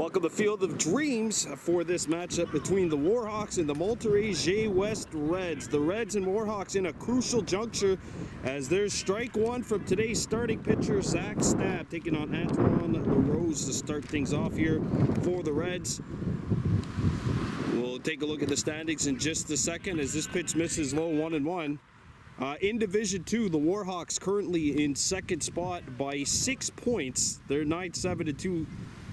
Welcome to Field of Dreams for this matchup between the Warhawks and the Monterey West Reds. The Reds and Warhawks in a crucial juncture as there's strike one from today's starting pitcher, Zach Stab, taking on Antoine LaRose to start things off here for the Reds. We'll take a look at the standings in just a second as this pitch misses low 1-1. In Division 2, the Warhawks currently in second spot by 6 points. They're 9-7-2.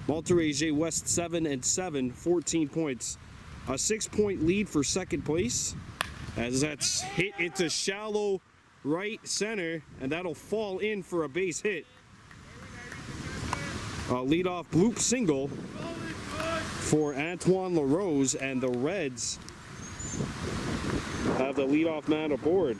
Monterey West 7-7, 14 points. A 6-point lead for second place as that's hit into shallow right center, and that'll fall in for a base hit. A leadoff bloop single for Antoine LaRose, and the Reds have the leadoff man aboard.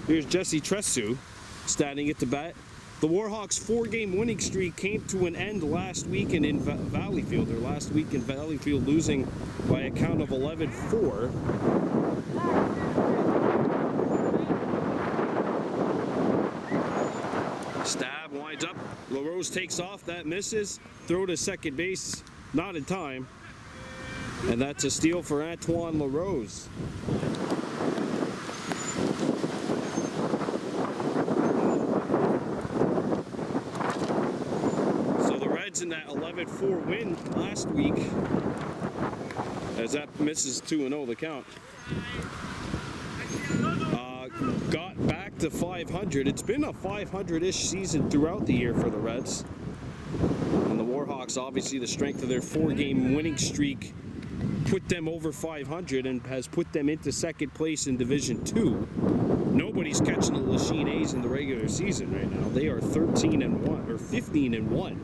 Here's Jesse Tresu standing at the bat. The Warhawks' 4-game winning streak came to an end last weekend in Valleyfield. Their last week in Valleyfield, losing by a count of 11-4. Stab winds up. LaRose takes off. That misses. Throw to second base. Not in time. And that's a steal for Antoine LaRose. In that 11-4 win last week, as that misses 2-0 the count. Got back to 500. It's been a 500-ish season throughout the year for the Reds. And the Warhawks, obviously the strength of their 4-game winning streak put them over 500 and has put them into second place in Division 2. Nobody's catching the Lachine A's in the regular season right now. They are 13-1 or 15-1.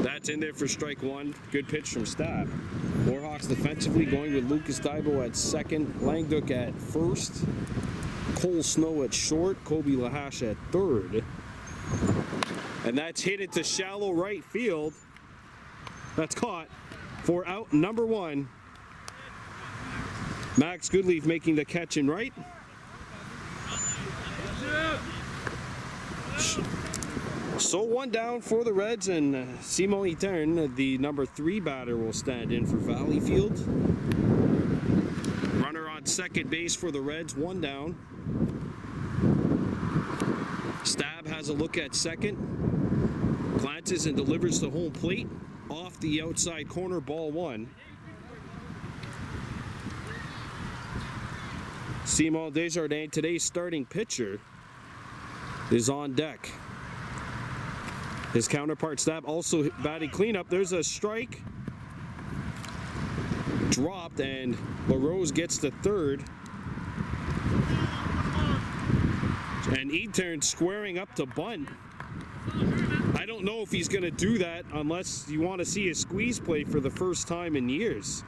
That's in there for strike one. Good pitch from Stab. Warhawks defensively going with Lucas Daibo at second, Langduk at first, Cole Snow at short, Kobe Lahash at third. And that's hit into shallow right field. That's caught for out number one. Max Goodleaf making the catch in right. So one down for the Reds, and Simon Etern, the number 3 batter, will stand in for Valleyfield. Runner on second base for the Reds, one down. Stab has a look at second, glances and delivers to home plate off the outside corner, ball one. Simon Desjardins, today's starting pitcher, is on deck. His counterpart Stab also batting cleanup. There's a strike. Dropped, and LaRose gets to third. And Etern squaring up to bunt. I don't know if he's going to do that unless you want to see a squeeze play for the first time in years.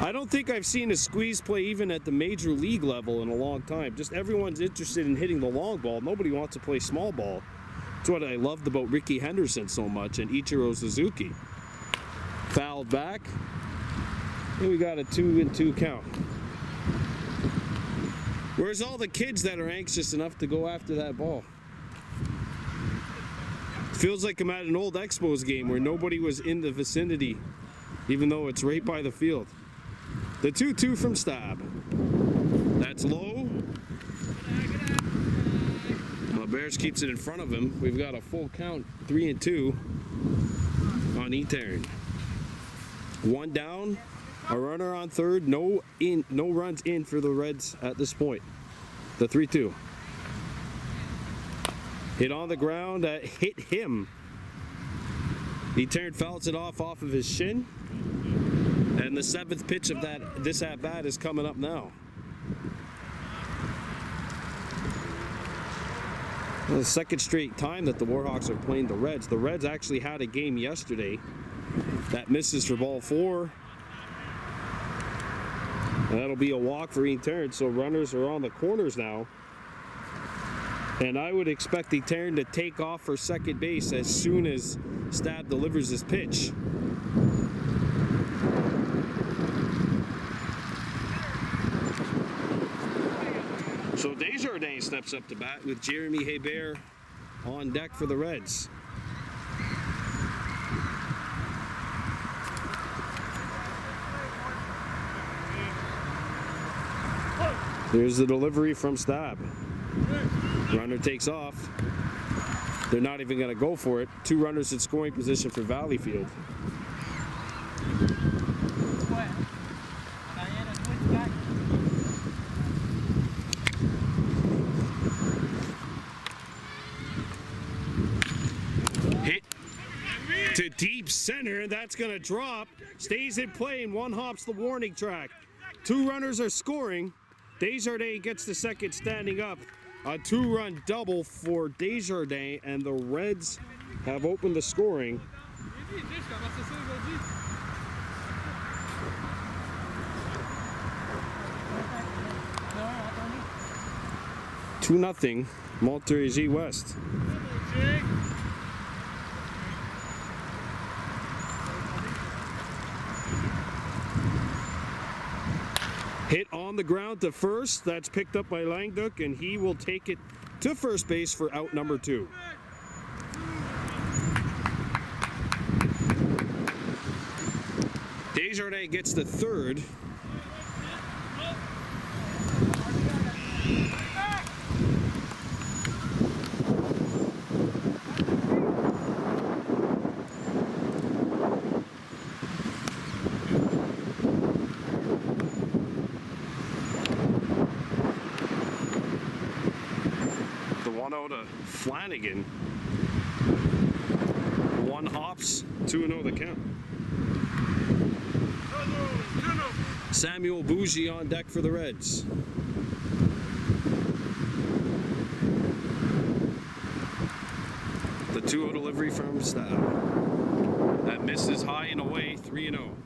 I don't think I've seen a squeeze play even at the major league level in a long time. Just everyone's interested in hitting the long ball. Nobody wants to play small ball. That's what I loved about Ricky Henderson so much and Ichiro Suzuki. Fouled back. And we got a 2-2 count. Where's all the kids that are anxious enough to go after that ball? Feels like I'm at an old Expos game where nobody was in the vicinity, even though it's right by the field. The 2-2 from Stab. That's low. Well, Bears keeps it in front of him. We've got a full count, 3-2 on Etern. One down, a runner on third, no runs in for the Reds at this point. The 3-2. Hit on the ground, hit him. Etern fouls it off of his shin. And the 7th pitch of this at-bat is coming up now. The second straight time that the Warhawks are playing the Reds. The Reds actually had a game yesterday that misses for ball 4. And that'll be a walk for Etern, so runners are on the corners now. And I would expect Etern to take off for second base as soon as Stab delivers his pitch. So Desjardins steps up to bat with Jeremy Hebert on deck for the Reds. Here's the delivery from Stab. Runner takes off. They're not even going to go for it. 2 runners in scoring position for Valleyfield. Hit to deep center, and that's going to drop. Stays in play and 1 hops the warning track. 2 runners are scoring. Desjardins gets the second standing up. A 2-run double for Desjardins, and the Reds have opened the scoring. 2-0 Montérégie West. Hit on the ground to first. That's picked up by Ligue, and he will take it to first base for out number 2. Desjardins gets the third. To Flanagan. 1 hops, 2-0 the count. Samuel Bougie on deck for the Reds. The 2-0 delivery from Stab. That misses high and away, 3-0.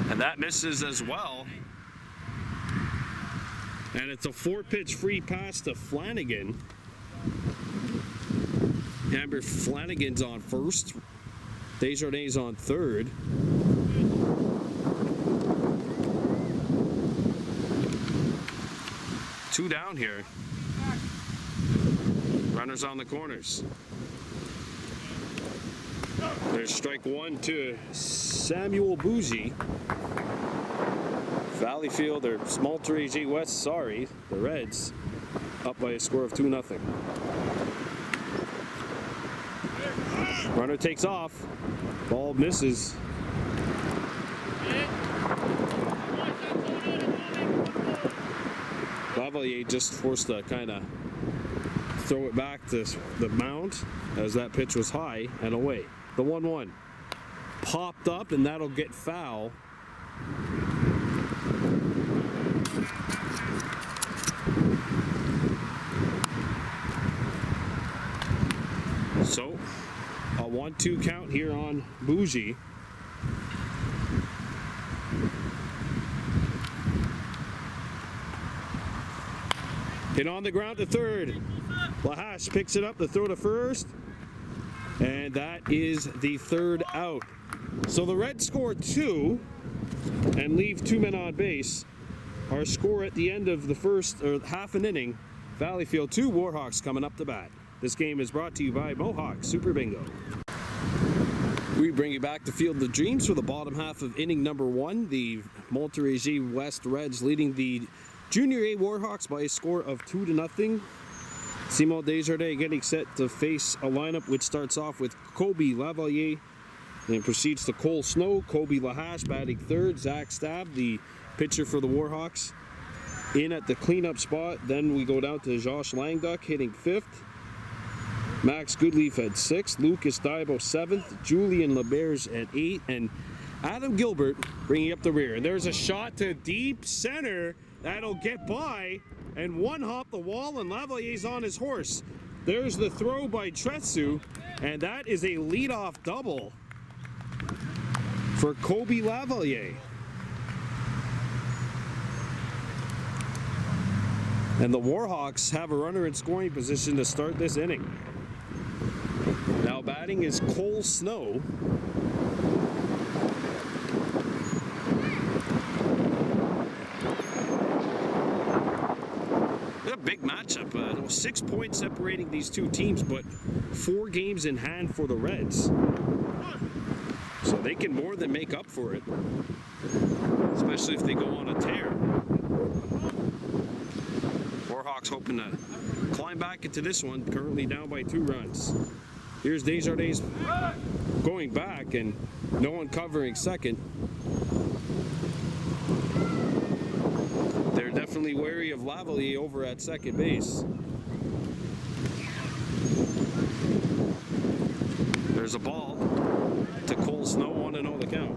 And that misses as well. And it's a 4-pitch free pass to Flanagan. Amber Flanagan's on first. Desjardins on third. Two down here. Runners on the corners. There's strike 1 to Samuel Bougie. Valleyfield, or Montérégie West, sorry, the Reds, up by a score of 2-0. Runner takes off. Ball misses. Lavalier just forced to kind of throw it back to the mound as that pitch was high and away. The 1-1 popped up, and that'll get foul. So a 1-2 count here on Bougie. Hit on the ground to third. Lahash picks it up to throw to first. And that is the third out. So the Reds score 2 and leave 2 men on base. Our score at the end of the first, or half an inning, Valleyfield 2, Warhawks coming up to bat. This game is brought to you by Mohawk Super Bingo. We bring you back to Field of Dreams for the bottom half of inning number 1. The Montérégie West Reds leading the Junior A Warhawks by a score of 2-0. Simon Desjardins getting set to face a lineup which starts off with Kobe Lavalier and proceeds to Cole Snow, Kobe Lahash batting third, Zach Stab, the pitcher for the Warhawks, in at the cleanup spot. Then we go down to Josh Langduck hitting 5th, Max Goodleaf at 6th, Lucas Dibo 7th, Julian LeBers at 8th, and Adam Gilbert bringing up the rear. And there's a shot to deep center that'll get by. And 1 hop the wall, and Lavalier's on his horse. There's the throw by Tretsu, and that is a leadoff double for Kobe Lavalier. And the Warhawks have a runner in scoring position to start this inning. Now batting is Cole Snow. Big matchup. 6 points separating these two teams, but 4 games in hand for the Reds. So they can more than make up for it, especially if they go on a tear. Warhawks hoping to climb back into this one, currently down by 2 runs. Here's Desjardins going back and no one covering second. They're definitely wary of Lavalley over at second base. There's a ball to Cole Snow, 1-0 the count.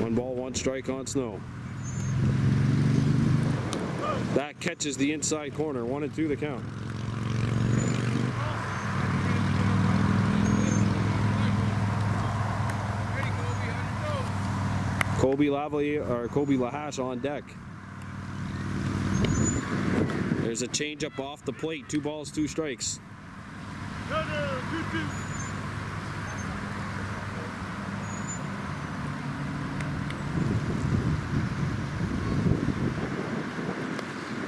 One ball, 1 strike on Snow. That catches the inside corner, 1-2 the count. Kobe Lahash on deck. There's a changeup off the plate. 2 balls, 2 strikes.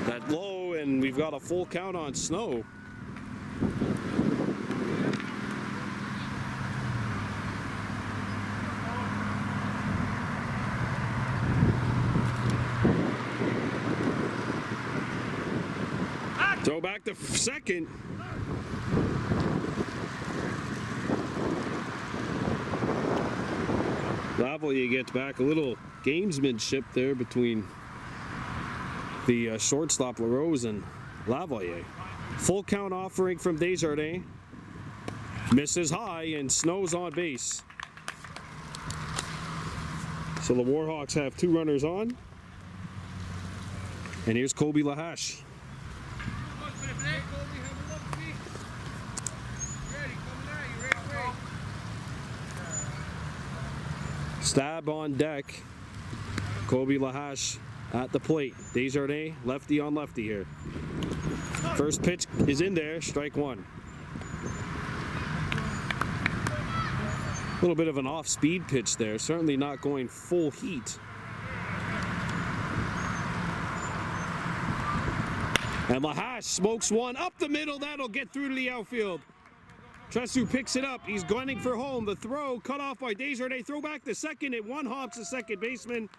That low, and we've got a full count on Snow. Throw back to second. Lavalley gets back. A little gamesmanship there between the shortstop LaRose and Lavalley. Full count offering from Desjardins. Misses high and Snow's on base. So the Warhawks have 2 runners on. And here's Kobe Lahash. Stab on deck. Kobe Lahash at the plate. Desjardins, lefty on lefty here. First pitch is in there, strike 1. A little bit of an off-speed pitch there, certainly not going full heat. And Lahash smokes one up the middle, that'll get through to the outfield. Tresu picks it up. He's gunning for home. The throw cut off by Desjardins. Throw back to second. It one-hops the second baseman.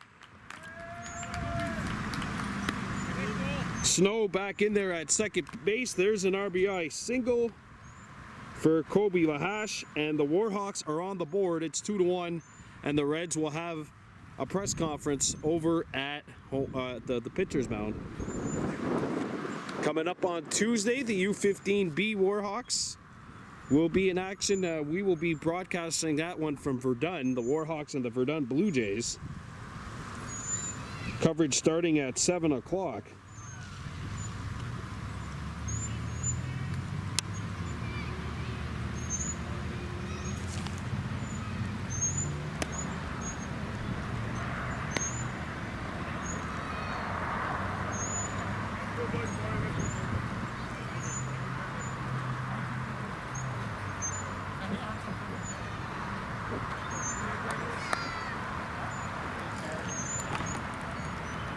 Snow back in there at second base. There's an RBI single for Kobe Lahash, and the Warhawks are on the board. It's 2-1, and the Reds will have a press conference over at the pitcher's mound. Coming up on Tuesday, the U15B Warhawks will be in action. We will be broadcasting that one from Verdun, the Warhawks and the Verdun Blue Jays. Coverage starting at 7 o'clock.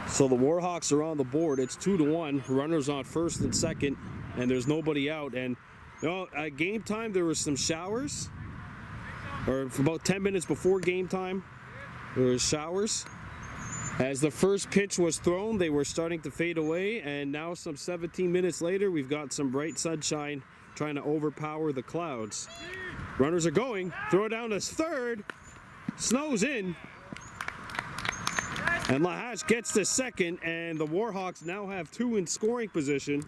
So the Warhawks are on the board. It's 2-1. Runners on first and second, and there's nobody out. And you know, at game time, there was some showers. Or about 10 minutes before game time, there was showers. As the first pitch was thrown, they were starting to fade away. And now, some 17 minutes later, we've got some bright sunshine trying to overpower the clouds. Runners are going. Throw down to third. Snow's in. And Lahash gets to second, and the Warhawks now have 2 in scoring position.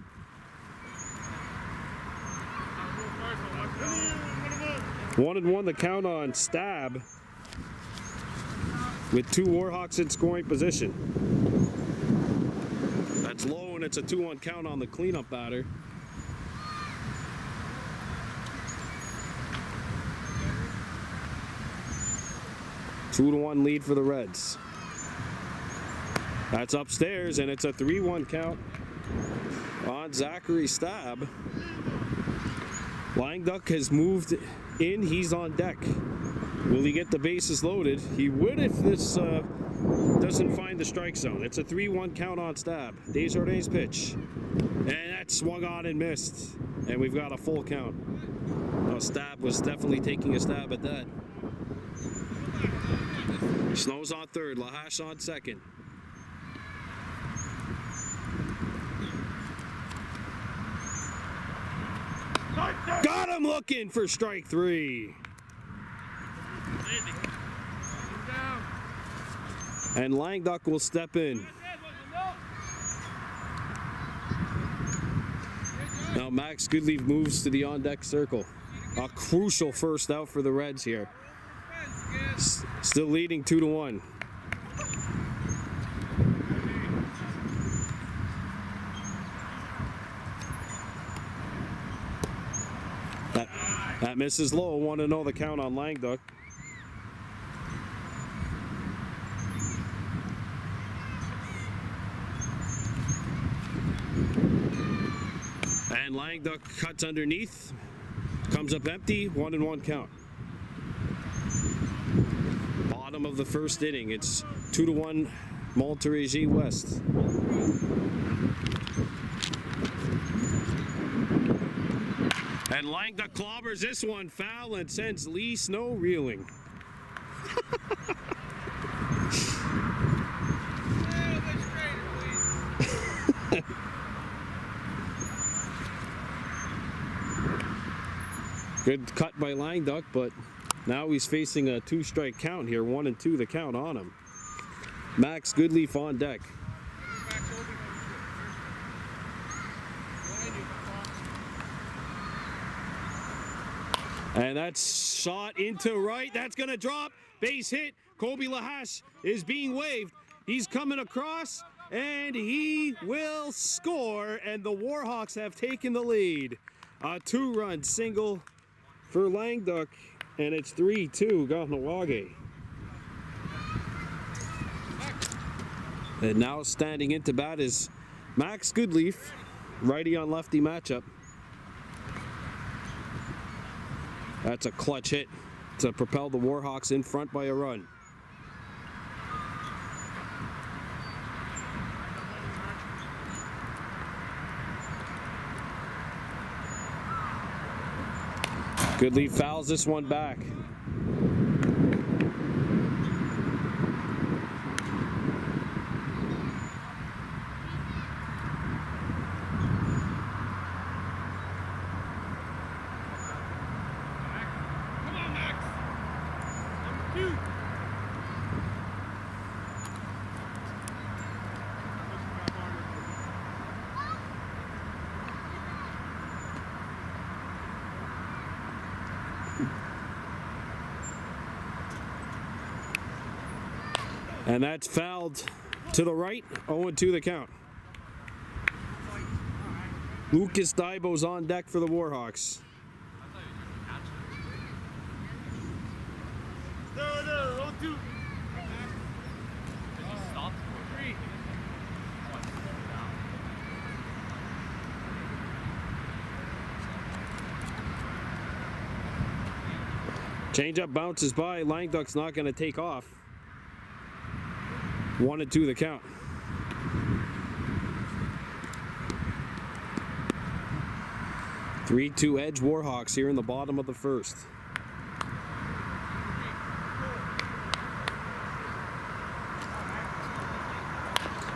One and one the count on Stab, with 2 Warhawks in scoring position. That's low, and it's a 2-1 count on the cleanup batter. Two to 1 lead for the Reds. That's upstairs, and it's a 3-1 count on Zachary Stab. Langduck has moved in. He's on deck. Will he get the bases loaded? He would if this doesn't find the strike zone. It's a 3-1 count on Stab. Desjardins pitch. And that swung on and missed. And we've got a full count. Oh, Stab was definitely taking a stab at that. Snow's on third, Lahash on second. Got him looking for strike 3. And Langduck will step in. Now Max Goodleaf moves to the on-deck circle. A crucial first out for the Reds here. Still leading 2-1. That misses low. Want to know the count on Langduck. And Langduck cuts underneath. Comes up empty. 1-1 count. Bottom of the first inning. It's 2-1 Monterey West. And Langduck clobbers this one foul and sends Lee Snow reeling. Good cut by Langduck, but now he's facing a 2-strike count here. 1-2 the count on him. Max Goodleaf on deck. And that's shot into right. That's going to drop. Base hit. Kobe Lahash is being waved. He's coming across, and he will score. And the Warhawks have taken the lead. A 2-run single for Langduck, and it's 3-2 Kahnawake. And now standing into bat is Max Goodleaf, righty on lefty matchup. That's a clutch hit to propel the Warhawks in front by a run. Goodleaf fouls this one back. And that's fouled to the right, 0-2 the count. Lucas Daibo's on deck for the Warhawks. Changeup bounces by. Langduck's not going to take off. 1-2 the count. Three-2 edge Warhawks here in the bottom of the first.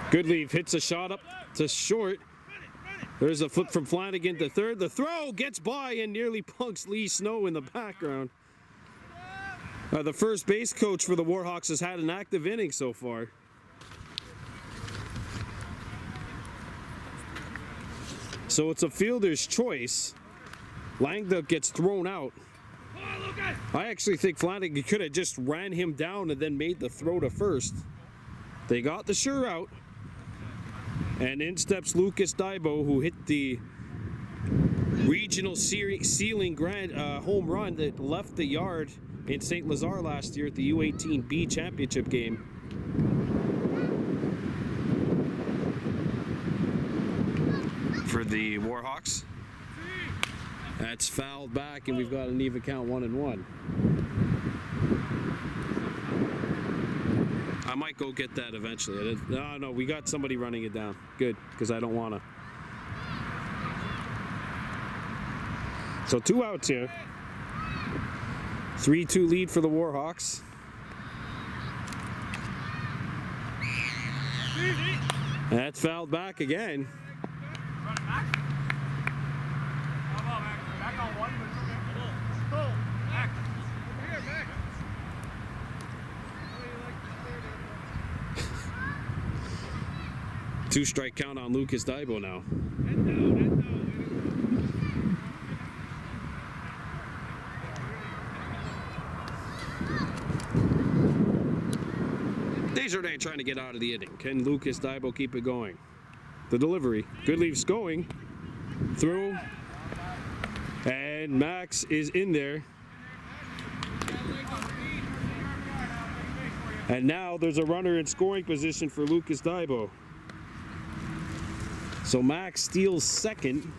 Goodleaf hits a shot up to short. There's a flip from Flanagan to third. The throw gets by and nearly punks Lee Snow in the background. The first base coach for the Warhawks has had an active inning so far. So it's a fielder's choice. Langduck gets thrown out. I actually think Flanagan could have just ran him down and then made the throw to first. They got the sure out. And in steps Lucas Daibo, who hit the regional ceiling grand home run that left the yard in St. Lazare last year at the U18B championship game. For the Warhawks. That's fouled back, and we've got an even count 1-1. I might go get that eventually. No, we got somebody running it down. Good, because I don't want to. So 2 outs here. 3-2 lead for the Warhawks. That's fouled back again. Two-strike count on Lucas Daibo now. Desjardins trying to get out of the inning. Can Lucas Daibo keep it going? The delivery. Goodleaf's going. Through. And Max is in there. And now there's a runner in scoring position for Lucas Daibo. So Max steals second.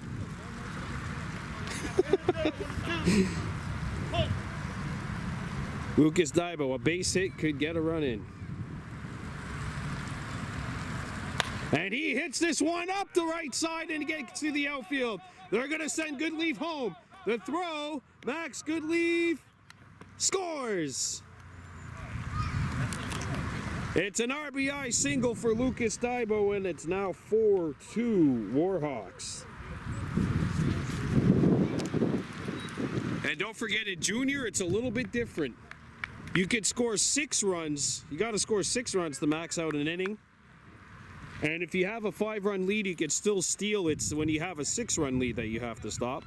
Lucas Daibo, a base hit, could get a run in. And he hits this one up the right side and gets to the outfield. They're going to send Goodleaf home. The throw, Max Goodleaf scores. It's an RBI single for Lucas Daibo, and it's now 4-2 Warhawks. And don't forget, in junior, it's a little bit different. You could score 6 runs. You got to score 6 runs to max out an inning. And if you have a 5-run lead, you could still steal. It's when you have a 6-run lead that you have to stop,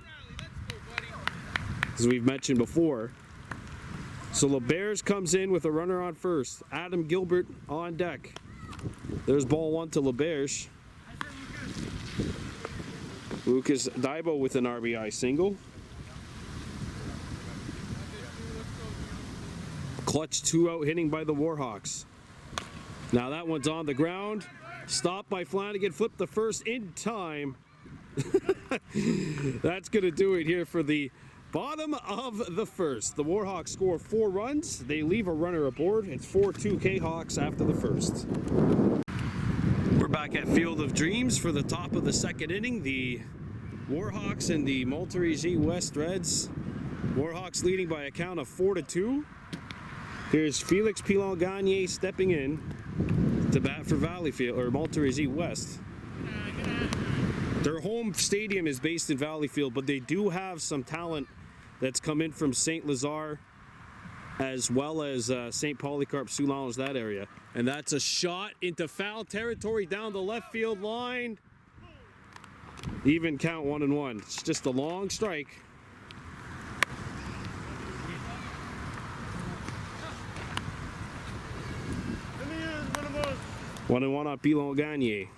as we've mentioned before. So LeBears comes in with a runner on first. Adam Gilbert on deck. There's ball 1 to LeBears. Lucas Daibo with an RBI single. Clutch 2-out hitting by the Warhawks. Now that one's on the ground. Stopped by Flanagan, flipped the first in time. That's going to do it here for the bottom of the first. The Warhawks score 4 runs. They leave a runner aboard. It's 4-2 K-Hawks after the first. We're back at Field of Dreams for the top of the second inning. The Warhawks and the Monterey West Reds. Warhawks leading by a count of 4-2. Here's Felix Pilon-Gagne stepping in to bat for Valleyfield, or Monterey West. Their home stadium is based in Valleyfield, but they do have some talent that's come in from St. Lazare, as well as St. Polycarp, Soulange, that area. And that's a shot into foul territory down the left field line. Even count 1-1. It's just a long strike. One and one on Pilon-Gagne.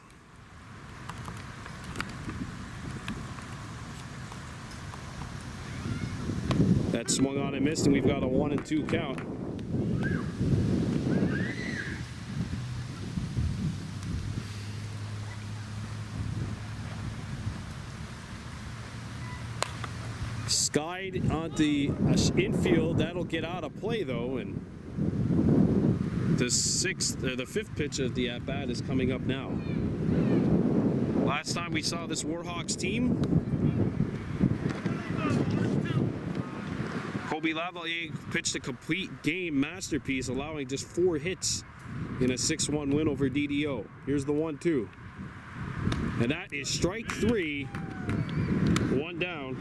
That swung on and missed, and we've got a 1-2 count. Skied on the infield. That'll get out of play though, and the fifth pitch of the at-bat is coming up now. Last time we saw this Warhawks team, Kobe Lavalier pitched a complete game masterpiece, allowing just 4 hits in a 6-1 win over DDO. Here's the 1-2. And that is strike 3. 1 down.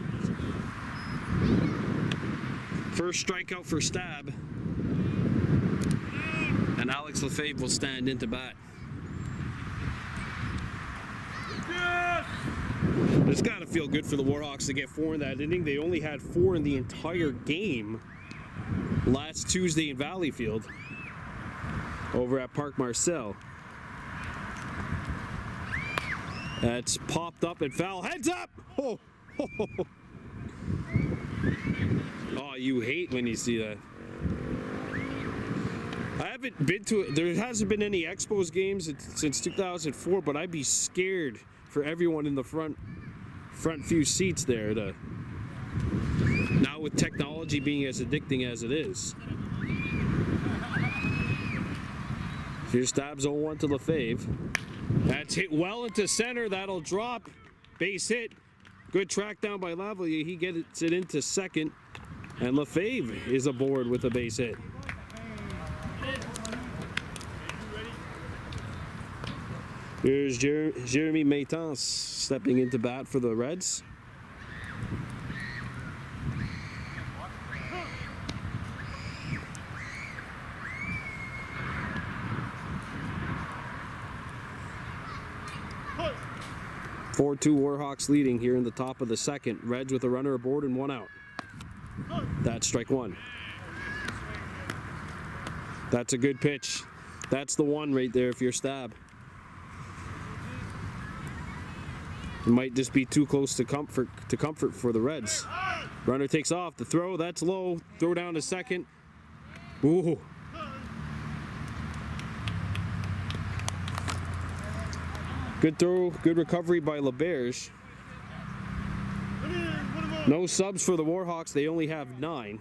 First strikeout for Stab. And Alex Lefebvre will stand into bat. It's got to feel good for the Warhawks to get 4 in that inning. They only had 4 in the entire game last Tuesday in Valleyfield over at Parc Marcel. That's popped up and foul. Heads up! Oh, oh, you hate when you see that. I haven't been to it. There hasn't been any Expos games since 2004, but I'd be scared for everyone in the front few seats there. Now with technology being as addicting as it is. Here's stabs 0-1 to Lefebvre. That's hit well into center. That'll drop. Base hit. Good track down by Lavalier. He gets it into second. And Lefebvre is aboard with a base hit. Here's Jeremy Maitans stepping into bat for the Reds. (4-2) Warhawks leading here in the top of the second. Reds with a runner aboard and one out. That's strike one. That's a good pitch. That's the one right there if you're Stab. It might just be too close to comfort for the Reds. Runner takes off. The throw, that's low. Throw down to second. Ooh. Good throw, good recovery by LeBerge. No subs for the Warhawks. They only have 9.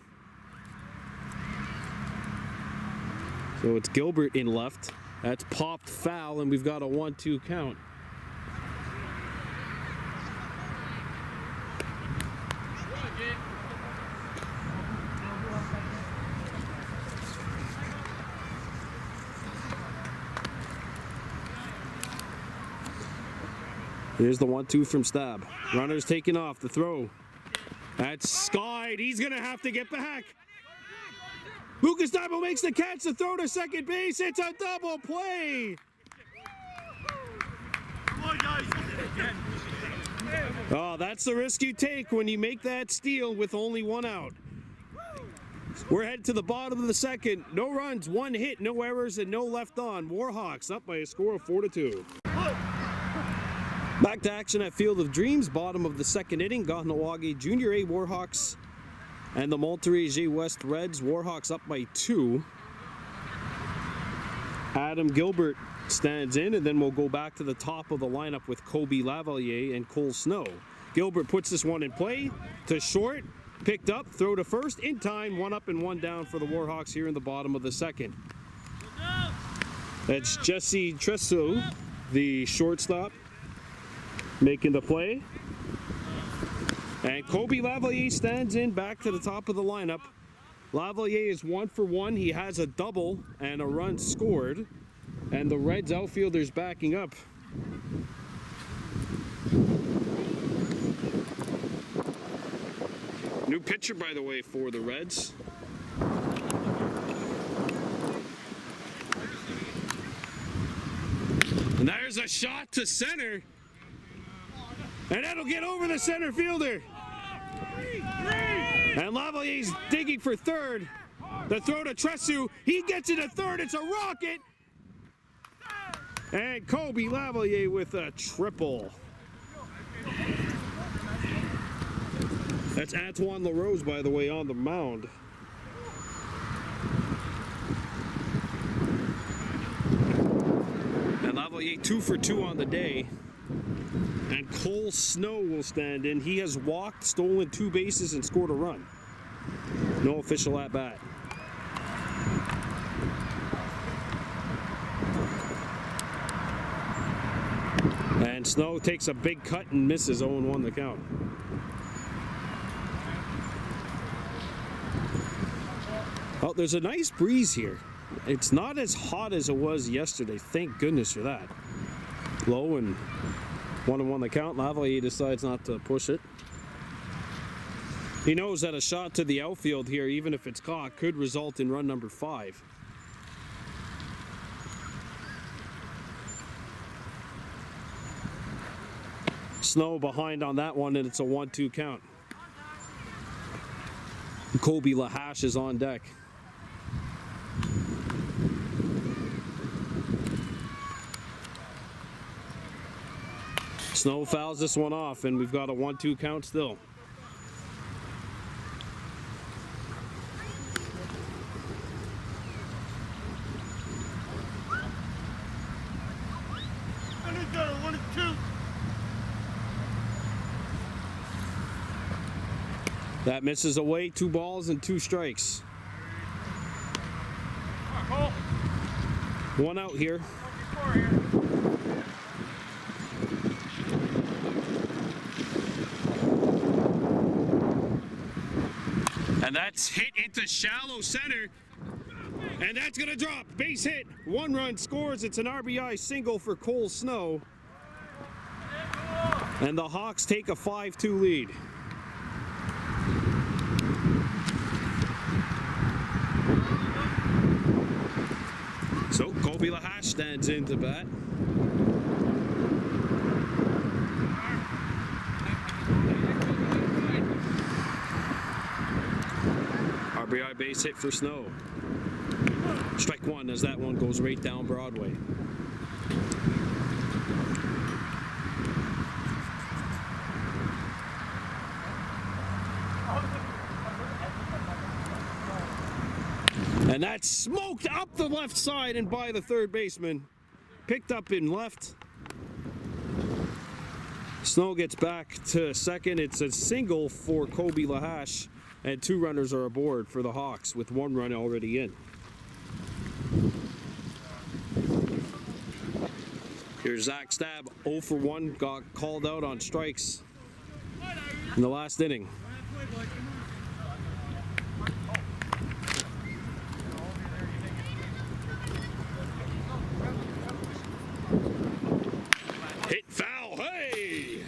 So it's Gilbert in left. That's popped foul, and we've got a 1-2 count. Here's the 1-2 from Stab. Runner's taking off. The throw. That's skied. He's going to have to get back. Lucas Diamond makes the catch. The throw to second base. It's a double play. Come on, guys. Oh, that's the risk you take when you make that steal with only one out. We're headed to the bottom of the second. No runs, 1 hit, no errors, and no left on. Warhawks up by a score of 4-2. Back to action at Field of Dreams, bottom of the second inning. Kahnawake Junior A Warhawks and the Monterey West Reds. Warhawks up by 2. Adam Gilbert stands in, and then we'll go back to the top of the lineup with Kobe Lavalier and Cole Snow. Gilbert puts this one in play to short, picked up, throw to first, in time, 1 up and 1 down for the Warhawks here in the bottom of the second. That's Jesse Tresso, the shortstop, making the play. And Kobe Lavalier stands in back to the top of the lineup. Lavalier is 1 for 1. He has a double and a run scored. And the Reds outfielders backing up. New pitcher, by the way, for the Reds. And there's a shot to center. And that'll get over the center fielder. And Lavalier's digging for third. The throw to Tresu. He gets it to third. It's a rocket. And Kobe Lavalier with a triple. That's Antoine LaRose, by the way, on the mound. And Lavalier 2 for 2 on the day. And Cole Snow will stand in. He has walked, stolen 2 bases, and scored a run. No official at bat. And Snow takes a big cut and misses. 0-1 the count. Oh, there's a nice breeze here. It's not as hot as it was yesterday. Thank goodness for that. Low and 1-1 the count. Lavalier decides not to push it. He knows that a shot to the outfield here, even if it's caught, could result in run number 5. Snow behind on that one, and it's a 1-2 count. Kobe Lahash is on deck. Snow fouls this one off, and we've got a 1-2 count still. That misses away. 2 balls and 2 strikes. One out here. And that's hit into shallow center. And that's going to drop. Base hit. 1 run scores. It's an RBI single for Cole Snow. And the Hawks take a 5-2 lead. So Kobe Lahash stands into bat. RBI base hit for Snow. Strike one as that one goes right down Broadway. And that's smoked up the left side and by the third baseman. Picked up in left. Snow gets back to second. It's a single for Kobe Lahash, and 2 runners are aboard for the Hawks with 1 run already in. Here's Zach Stab, 0 for 1, got called out on strikes in the last inning. Hit foul, hey!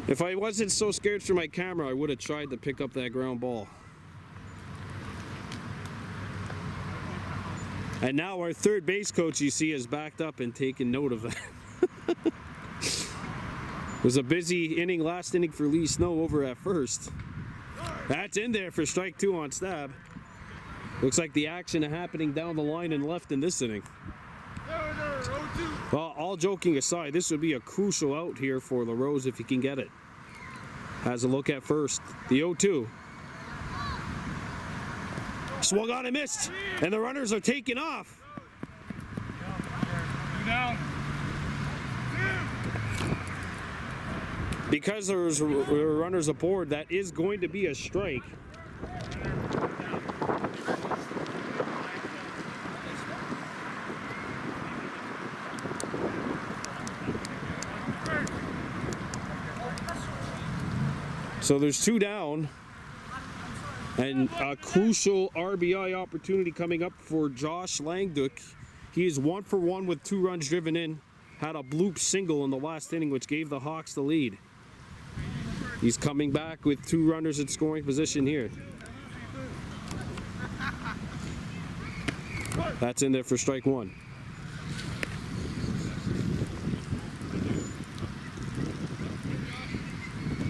If I wasn't so scared for my camera, I would have tried to pick up that ground ball. And now our third base coach, you see, has backed up and taken note of that. It was a busy inning, last inning for Lee Snow over at first. That's in there for strike 2 on Stab. Looks like the action happening down the line and left in this inning. Well, all joking aside, this would be a crucial out here for LaRose if he can get it. Has a look at first. The 0-2. Swung on and missed, and the runners are taking off. Because there's runners aboard, that is going to be a strike. So there's 2 down. And a crucial RBI opportunity coming up for Josh Langduk. He is 1 for 1 with 2 runs driven in. Had a bloop single in the last inning, which gave the Hawks the lead. He's coming back with 2 runners in scoring position here. That's in there for strike 1.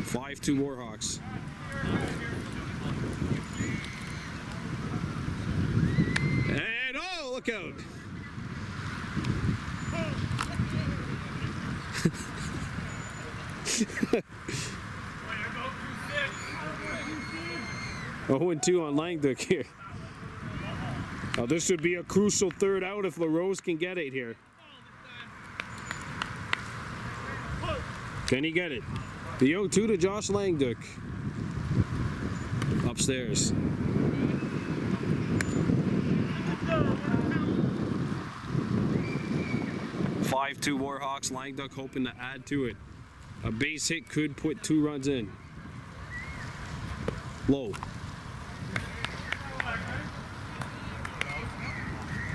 Five-2 Warhawks. And oh, look out! Oh, and 2 on Langduk here. Now this would be a crucial third out if LaRose can get it here. Can he get it? The 0-2 to Josh Langduk. Upstairs. Five-2 Warhawks. Langduk hoping to add to it. A base hit could put 2 runs in. Low.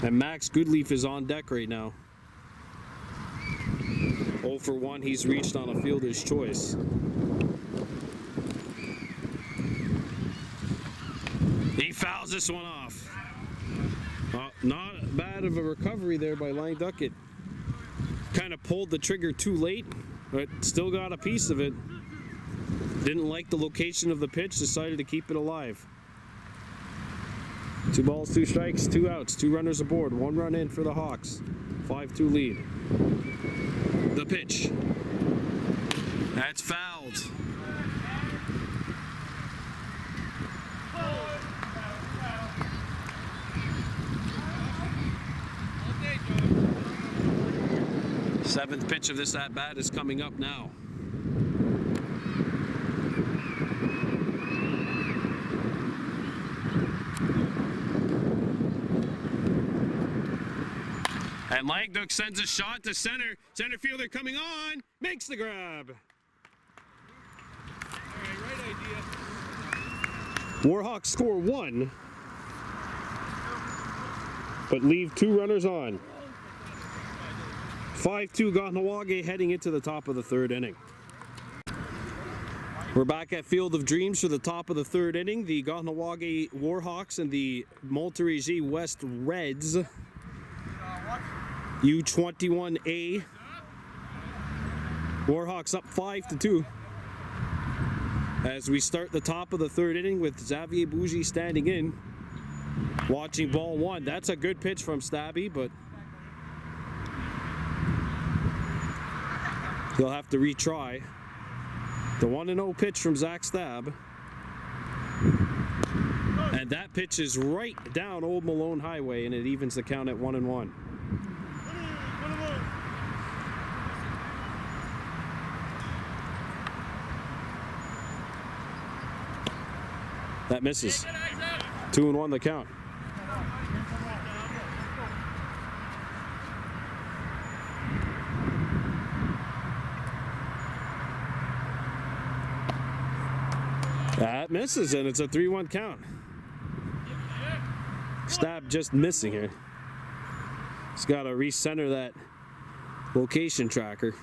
And Max Goodleaf is on deck right now. 0 for 1, he's reached on a fielder's choice. He fouls this one off. Not bad of a recovery there by Langduk. It kind of pulled the trigger too late, but still got a piece of it. Didn't like the location of the pitch, decided to keep it alive. 2 balls, 2 strikes, 2 outs, 2 runners aboard, 1 run in for the Hawks. 5-2 lead. The pitch. That's fouled. Seventh pitch of this at-bat is coming up now. And Ligue sends a shot to center. Center fielder coming on, makes the grab. Right idea. Warhawks score 1, but leave 2 runners on. 5-2 Kahnawake heading into the top of the 3rd inning. We're back at Field of Dreams for the top of the 3rd inning. The Kahnawake Warhawks and the Monterey West Reds. U21A. Warhawks up 5-2. As we start the top of the 3rd inning with Xavier Bougie standing in. Watching ball 1. That's a good pitch from Stabby, but he'll have to retry. The 1-0 pitch from Zach Stab. And that pitch is right down Old Malone Highway, and it evens the count at 1-1. That misses. 2-1 the count. That misses, and it's a 3-1 count. Stab just missing here. He's got to recenter that location tracker.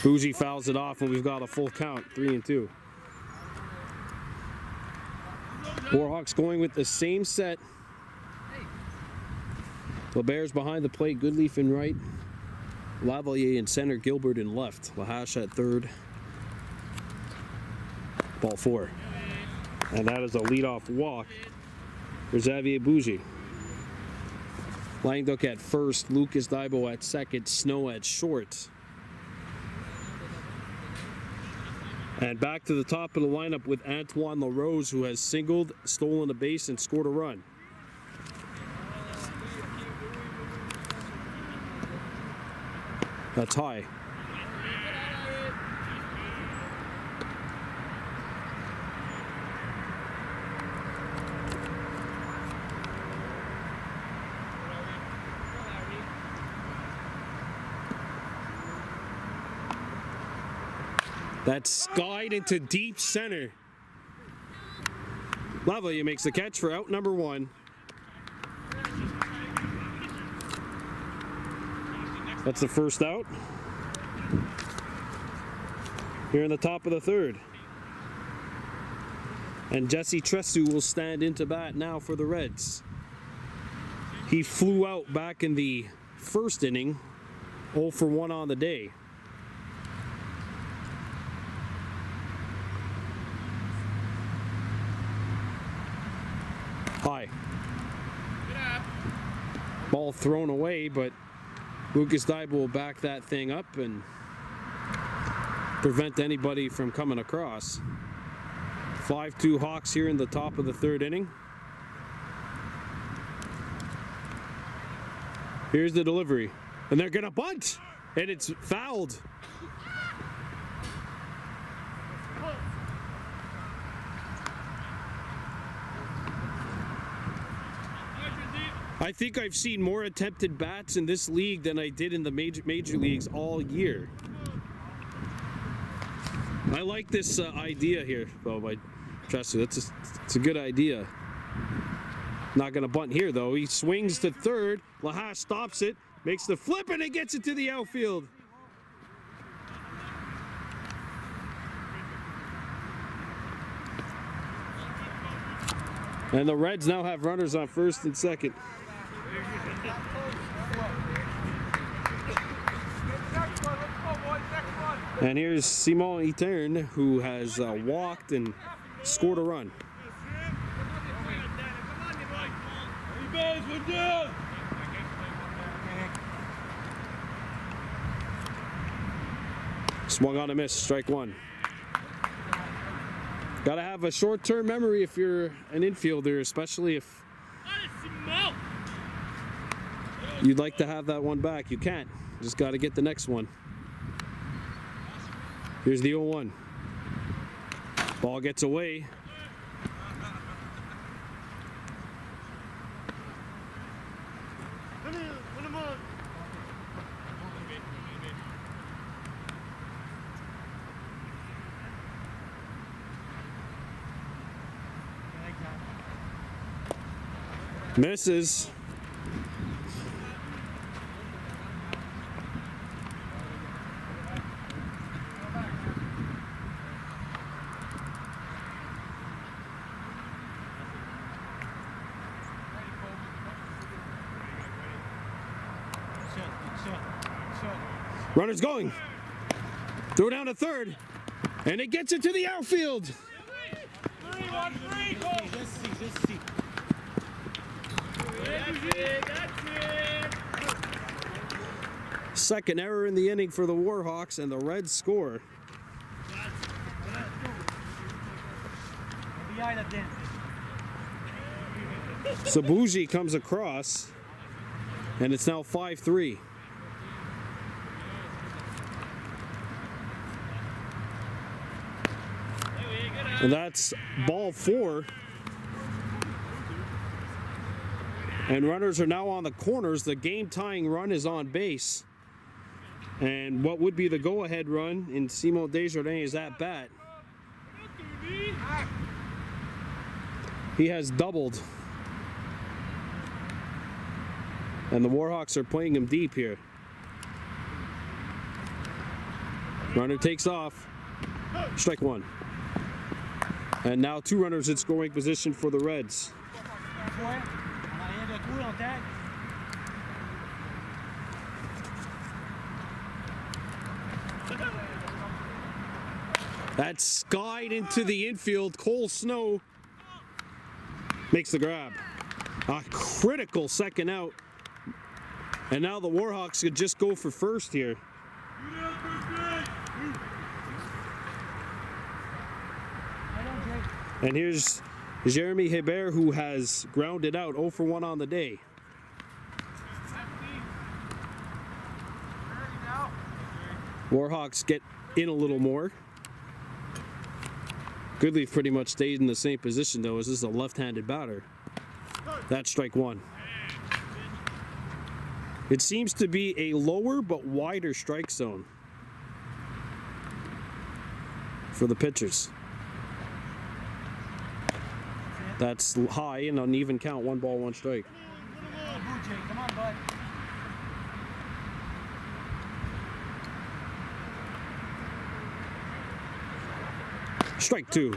Bougie fouls it off, and we've got a full count, 3-2. Warhawks going with the same set. LeBear's behind the plate, Goodleaf in right. Lavalier in center, Gilbert in left. Lahash at 3rd. Ball 4. And that is a leadoff walk for Xavier Bougie. Langduck at 1st, Lucas Daibo at 2nd, Snow at short. And back to the top of the lineup with Antoine LaRose, who has singled, stolen a base, and scored a run. That's high. That's skied into deep center. Lavalier makes the catch for out number 1. That's the first out. Here in the top of the 3rd. And Jesse Tresu will stand into bat now for the Reds. He flew out back in the 1st inning, 0 for 1 on the day. High. Ball thrown away, but Lucas Daibo will back that thing up and prevent anybody from coming across. 5-2 Hawks here in the top of the 3rd inning. Here's the delivery, and they're gonna bunt, and it's fouled. I think I've seen more attempted bats in this league than I did in the major leagues all year. I like this idea here, though, by Tresu. It's a good idea. Not going to bunt here, though. He swings to 3rd. Lahash stops it, makes the flip, and it gets it to the outfield. And the Reds now have runners on 1st and 2nd. And here's Simon Etern, who has walked and scored a run. Swung on a miss, strike 1. Gotta have a short-term memory if you're an infielder, especially if you'd like to have that one back. You can't. Just gotta get the next one. Here's the 0-1. Ball gets away. Misses. Runner's going. Throw down to third. And it gets into the outfield. Second error in the inning for the Warhawks, and the Reds score. Sabuji comes across, and it's now 5-3. And that's ball 4. And runners are now on the corners. The game-tying run is on base. And what would be the go-ahead run in Simon Desjardins is at bat. He has doubled. And the Warhawks are playing him deep here. Runner takes off. Strike one. And now 2 runners in scoring position for the Reds. That's skied into the infield. Cole Snow makes the grab. A critical second out. And now the Warhawks could just go for first here. And here's Jeremy Hebert, who has grounded out 0 for 1 on the day. Warhawks get in a little more. Goodleaf pretty much stayed in the same position though, as this is a left-handed batter. That's strike one. It seems to be a lower but wider strike zone for the pitchers. That's high and an even count, 1 ball, 1 strike. Come on, bud. Strike 2.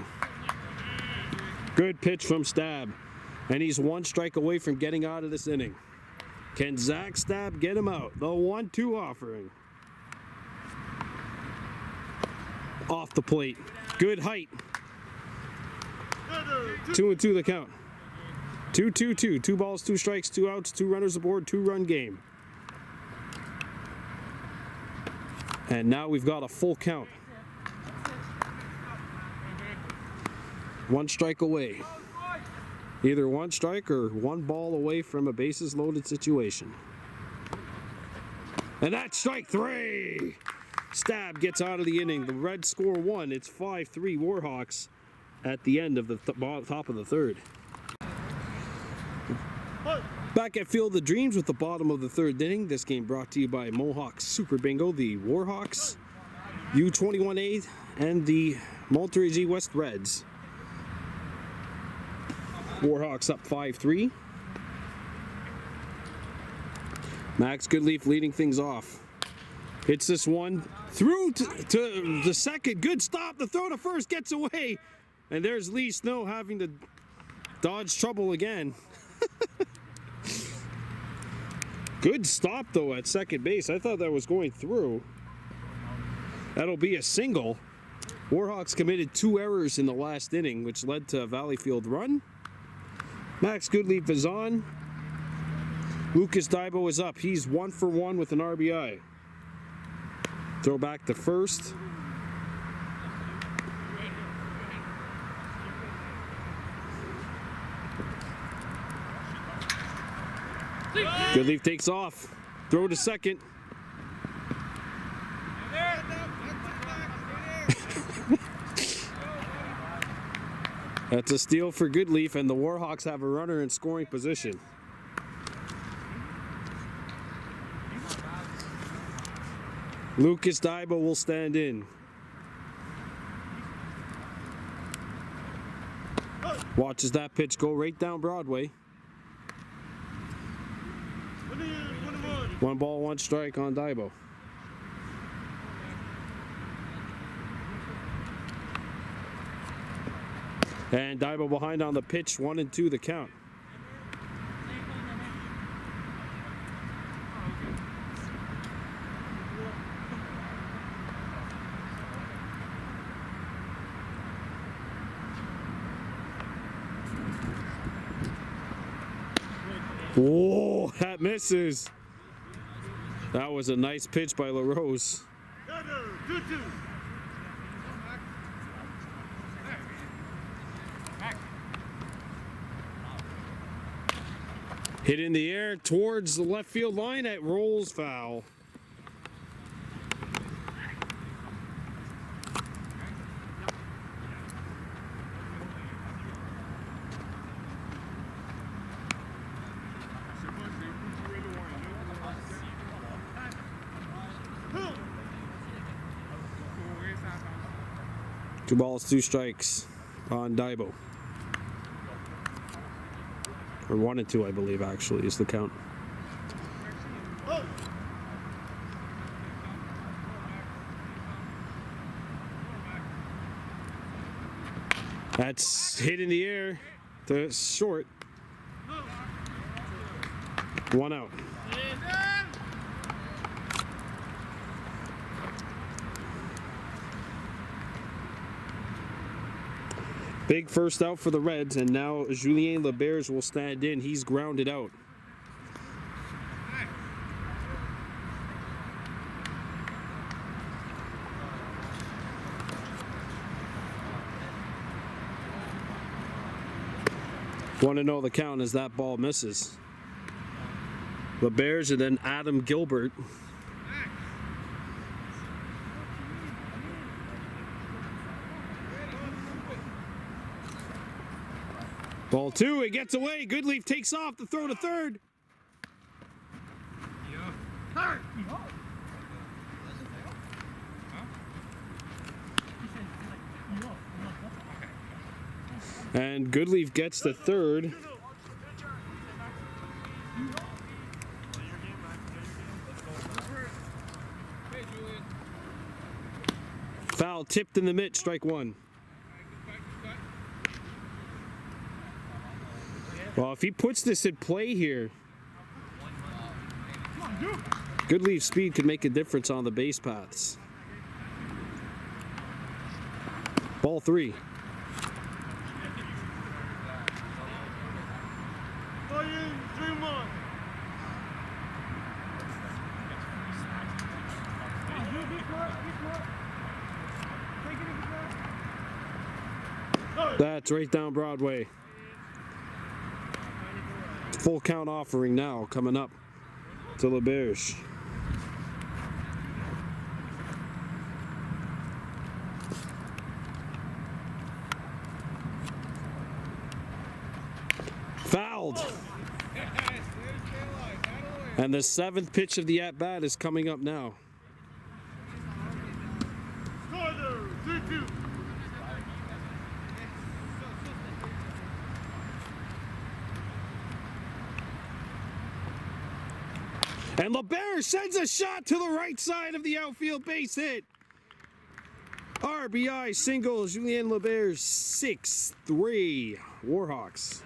Good pitch from Stab. And he's 1 strike away from getting out of this inning. Can Zach Stab get him out? The 1-2 offering. Off the plate. Good height. 2-2 the count. 2-2-2. 2 balls, 2 strikes, 2 outs, 2 runners aboard, 2-run game. And now we've got a full count. 1 strike away. Either 1 strike or 1 ball away from a bases loaded situation. And that's strike 3. Stab gets out of the inning. The Reds score 1. It's 5-3 Warhawks at the end of the top of the 3rd. Back at Field of Dreams with the bottom of the 3rd inning. This game brought to you by Mohawk Super Bingo, the Warhawks, U21A, and the Monterey West Reds. Warhawks up 5-3. Max Goodleaf leading things off. Hits this one through to the second. Good stop. The throw to first gets away. And there's Lee Snow having to dodge trouble again. Good stop, though, at second base. I thought that was going through. That'll be a single. Warhawks committed 2 errors in the last inning, which led to a Valleyfield run. Max Goodleaf is on. Lucas Dybo is up. He's 1 for 1 with an RBI. Throw back to first. Goodleaf takes off. Throw to second. That's a steal for Goodleaf, and the Warhawks have a runner in scoring position. Lucas Dybo will stand in. Watches that pitch go right down Broadway. 1 ball, 1 strike on Daibo. And Daibo behind on the pitch, 1-2 the count. Whoa, that misses. That was a nice pitch by LaRose. Hit in the air towards the left field line. It rolls foul. Two balls, 2 strikes on Daibo. Or 1-2, I believe, actually, is the count. That's hit in the air to short. 1 out. Big first out for the Reds, and now Julien Leberge will stand in. He's grounded out. Want to know the count as that ball misses. Leberge and then Adam Gilbert. Ball 2, it gets away. Goodleaf takes off the throw to third. And Goodleaf gets the third. Foul tipped in the mitt, strike 1. Well, if he puts this in play here, Goodleaf's speed could make a difference on the base paths. Ball 3. That's right down Broadway. Full count offering now coming up to Leberge. Fouled. And the 7th pitch of the at-bat is coming up now. And Leberge sends a shot to the right side of the outfield, base hit. RBI single, Julien Leberge, 6-3 Warhawks.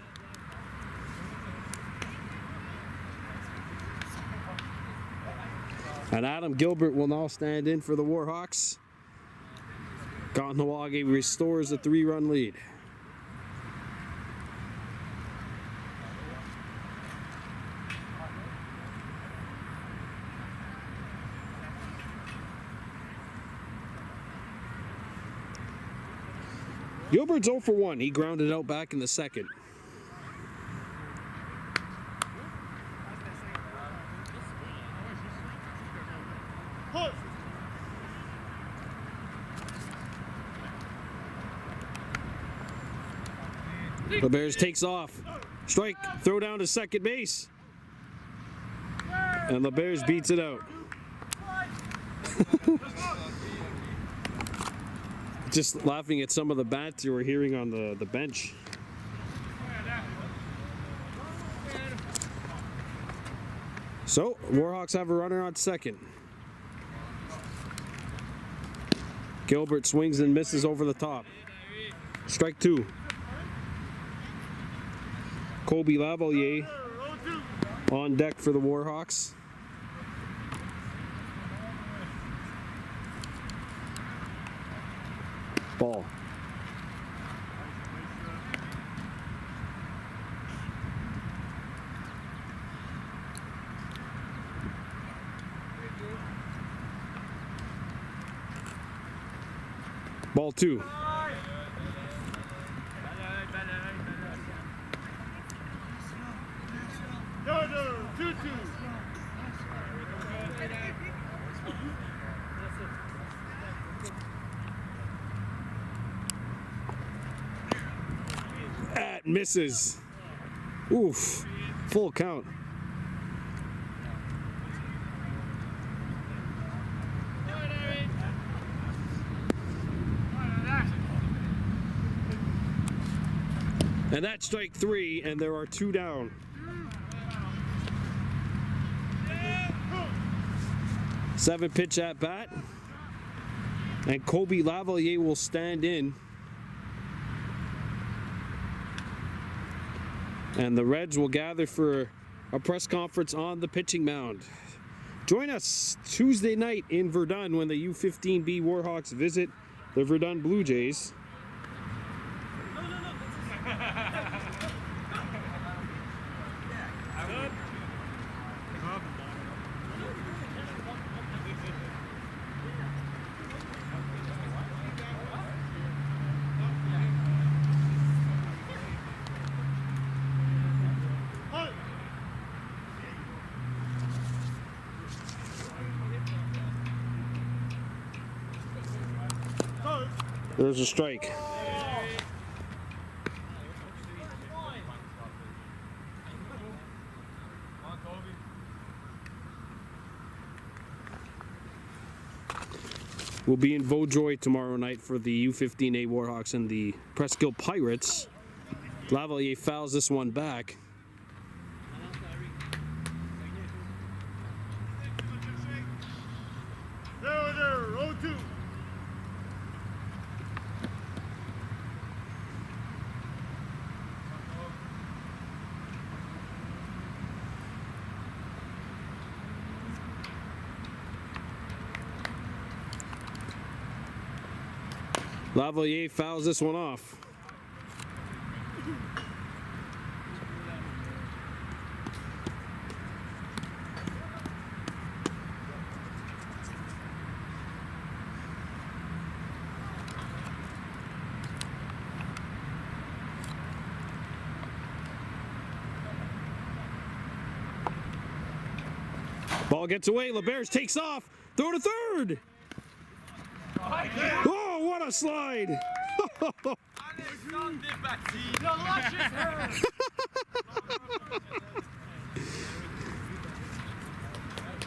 And Adam Gilbert will now stand in for the Warhawks. Kahnawake restores a 3-run lead. Gilbert's 0 for 1. He grounded out back in the 2nd. Leberge takes off. Strike, throw down to second base. And Leberge beats it out. Just laughing at some of the bats you were hearing on the bench. So, Warhawks have a runner on second. Gilbert swings and misses over the top. Strike two. Kobe Lavalier on deck for the Warhawks. Ball. Ball two. That misses. Oof. Full count. And that's strike three, and there are two down. Seven pitch at bat. And Kobe Lavalier will stand in. And the Reds will gather for a press conference on the pitching mound. Join us Tuesday night in Verdun when the U15B Warhawks visit the Verdun Blue Jays. There's a strike. We'll be in Vaudreuil tomorrow night for the U15A Warhawks and the Presqu'île Pirates. Lavalier fouls this one back. Lavalier fouls this one off. Ball gets away, LeBears takes off, throw to third! Oh, what a slide!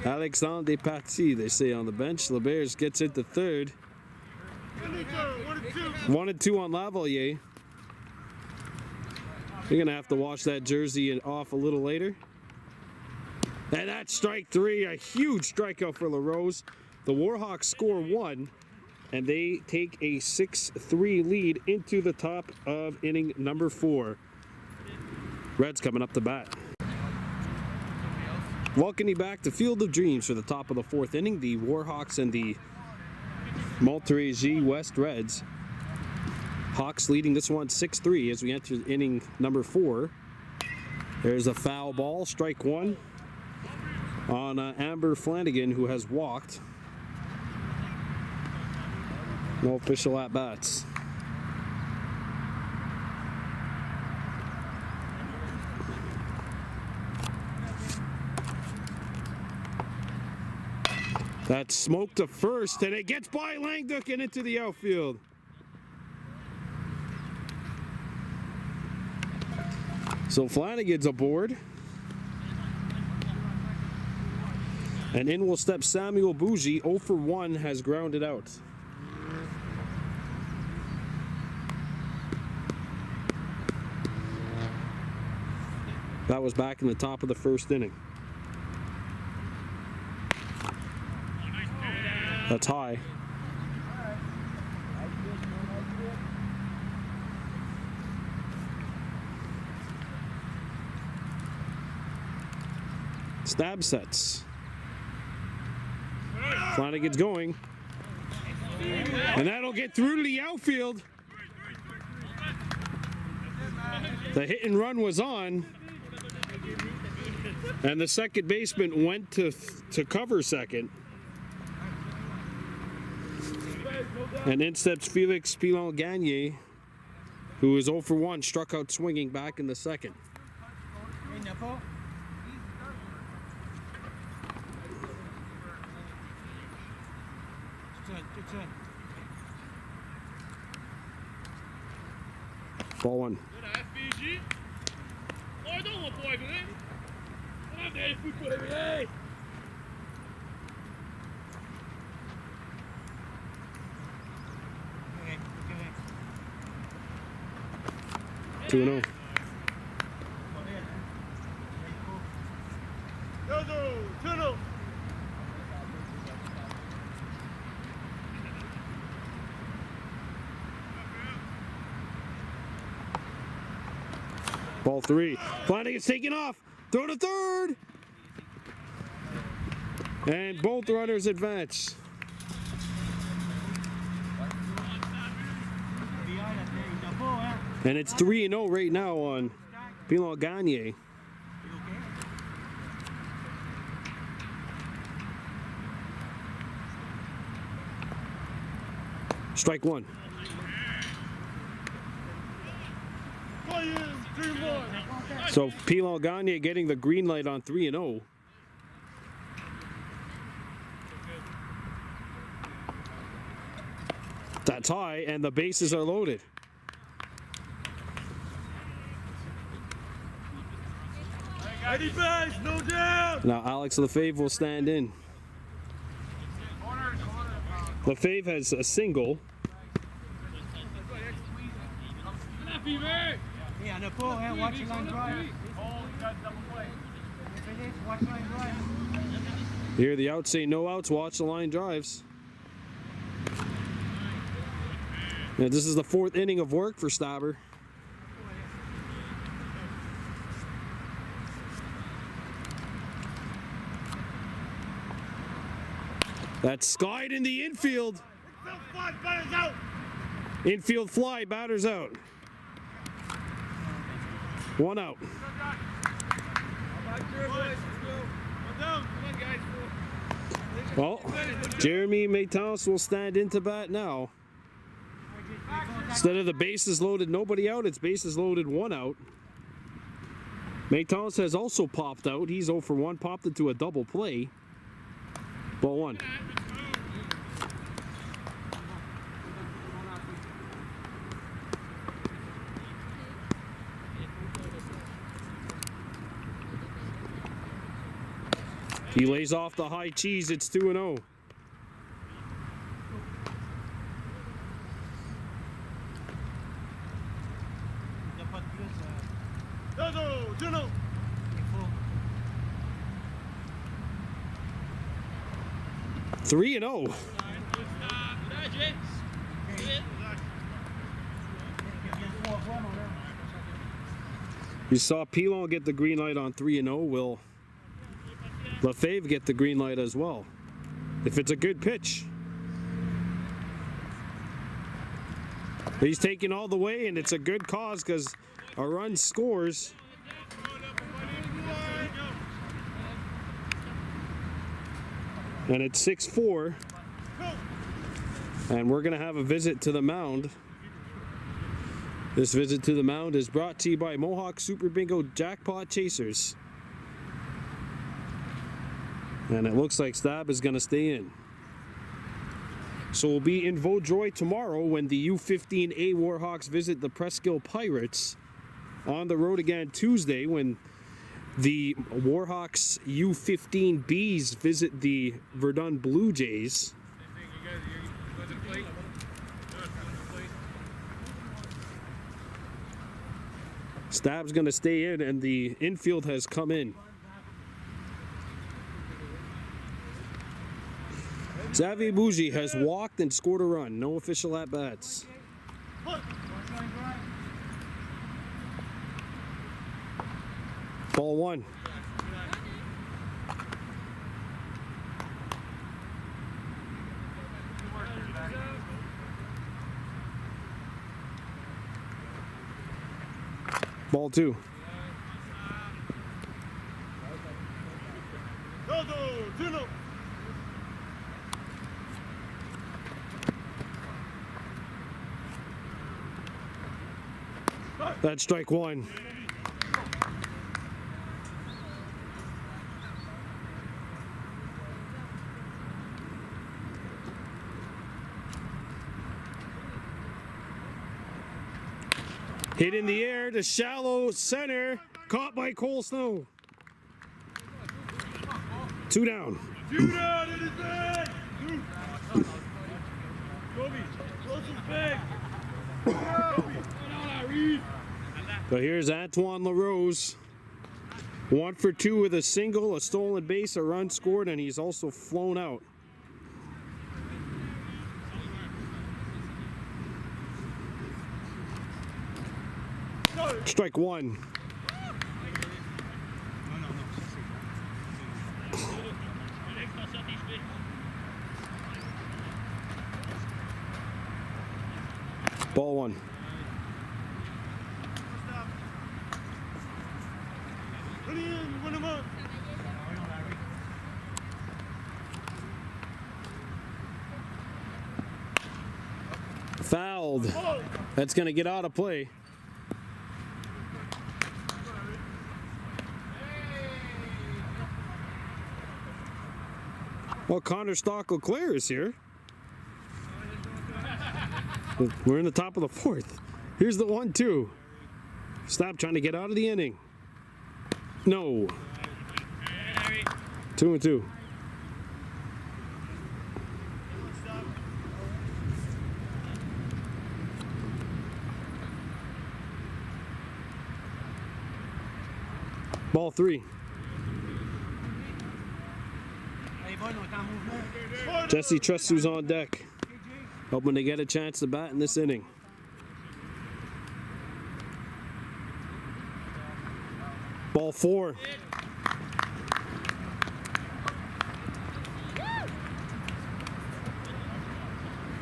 Alexandre Paty, they say on the bench. LeBears gets into third. 1-2 on Lavalier. You're gonna have to wash that jersey off a little later. And that's strike three, a huge strikeout for LaRose. The Warhawks score one, and they take a 6-3 lead into the top of inning number 4. Reds coming up to bat. Welcome you back to Field of Dreams for the top of the 4th inning. The Warhawks and the Monterey West Reds. Hawks leading this one 6-3 as we enter inning number 4. There's a foul ball, strike one on Amber Flanagan, who has walked. No official at-bats. That's smoked to first, and it gets by Langduk and into the outfield. So Flanagan's aboard. And in will step Samuel Bougie. 0 for 1 has grounded out. That was back in the top of the 1st inning. That's high. Stab sets. Flanagan's going. And that'll get through to the outfield. The hit and run was on. And the second baseman went to cover second. And in steps Felix Pilon-Gagne, who is 0 for 1, struck out swinging back in the second. Ball one. Two and 0. Ball three. Flanagan's taking off. Throw to third. And both runners advance. And it's 3-0 right now on Pilon-Gagne. Strike one. So Pilon-Gagne getting the green light on 3-0. That's high, and the bases are loaded. No down. Now Alex Lefebvre will stand in. Lefebvre has a single. Yeah, no pull, watch the line drive. Watch the line drive. Here the outs say no outs, watch the line drives. Now this is the 4th inning of work for Stabber. That's skied in the infield. Infield fly, batter's out. 1 out. Well, Jeremy Maytals will stand into bat now. Instead of the bases loaded, nobody out, it's bases loaded, 1 out. Maytals has also popped out. He's 0 for 1, popped into a double play. Ball one. He lays off the high cheese. It's 2-0. Three and 0. You saw Pilon get the green light on 3-0. Will Lefebvre get the green light as well, if it's a good pitch? He's taking all the way, and it's a good cause because a run scores. And it's 6-4. And we're going to have a visit to the mound. This visit to the mound is brought to you by Mohawk Super Bingo Jackpot Chasers. And it looks like Stab is going to stay in. So we'll be in Vaudreuil tomorrow when the U15A Warhawks visit the Presqu'île Pirates. On the road again Tuesday when the Warhawks U15Bs visit the Verdun Blue Jays. Stab's going to stay in, and the infield has come in. Xavier Bougie has walked and scored a run. No official at-bats. Watch line drive. Ball 1. Ball 2. That's strike 1. Hit in the air to shallow center. Caught by Cole Snow. 2 down. So here's Antoine LaRose. 1 for 2 with a single, a stolen base, a run scored, and he's also flown out. Strike 1. Ball 1. Fouled. That's going to get out of play. Well, Connor Stock-LeClaire is here. We're in the top of the 4th. Here's the 1-2. Stop trying to get out of the inning. No. 2-2. Ball 3. Jesse Trustou's on deck, hoping to get a chance to bat in this inning. Ball 4.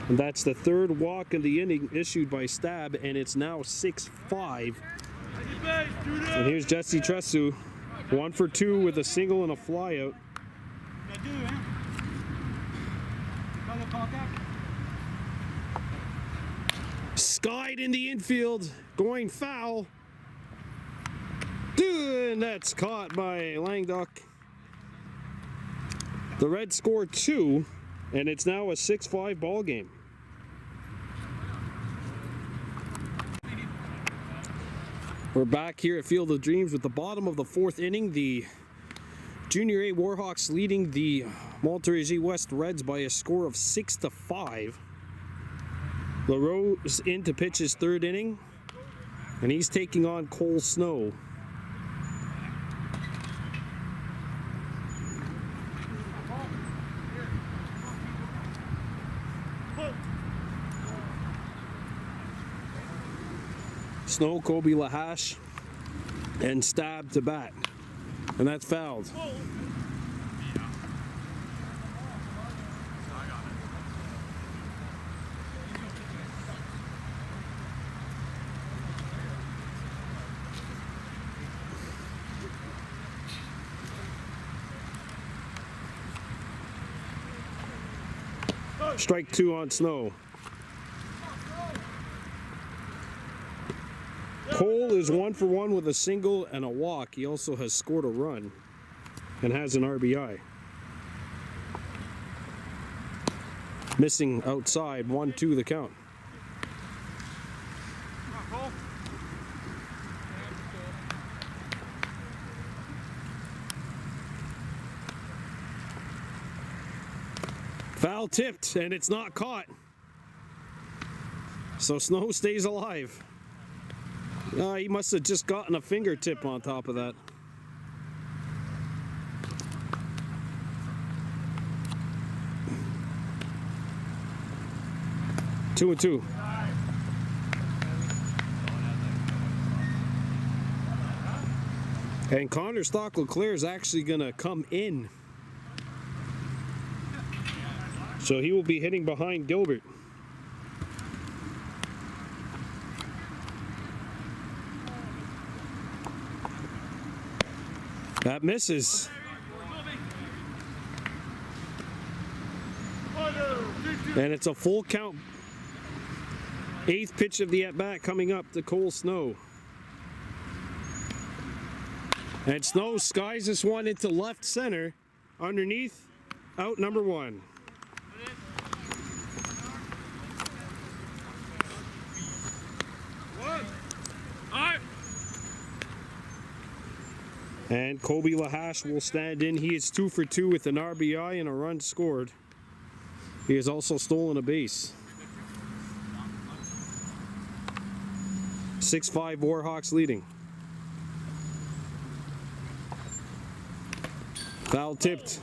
And that's the 3rd walk of the inning issued by Stab, and it's now 6-5. And here's Jesse Trustou, 1 for 2 with a single and a flyout. Skied in the infield, going foul. And that's caught by Langdock. The Reds score 2, and it's now a 6-5 ball game. We're back here at Field of Dreams with the bottom of the 4th inning. The Junior A Warhawks leading the Monterey West Reds by a score of 6-5. LaRose in to pitch his 3rd inning, and he's taking on Cole Snow. Snow, Kobe Lahash, and Stab to bat. And that's fouled. Strike 2 on Snow. Cole is 1 for 1 with a single and a walk. He also has scored a run and has an RBI. Missing outside, 1-2 the count. Foul tipped, and it's not caught. So Snow stays alive. He must have just gotten a fingertip on top of that. 2-2. And Connor Stock-LeClaire is actually going to come in. So he will be hitting behind Gilbert. That misses. And it's a full count. 8th pitch of the at-bat coming up to Cole Snow. And Snow skies this one into left center. Underneath, out number 1. And Kobe Lahash will stand in. He is 2 for 2 with an RBI and a run scored. He has also stolen a base. 6-5 Warhawks leading. Foul tipped.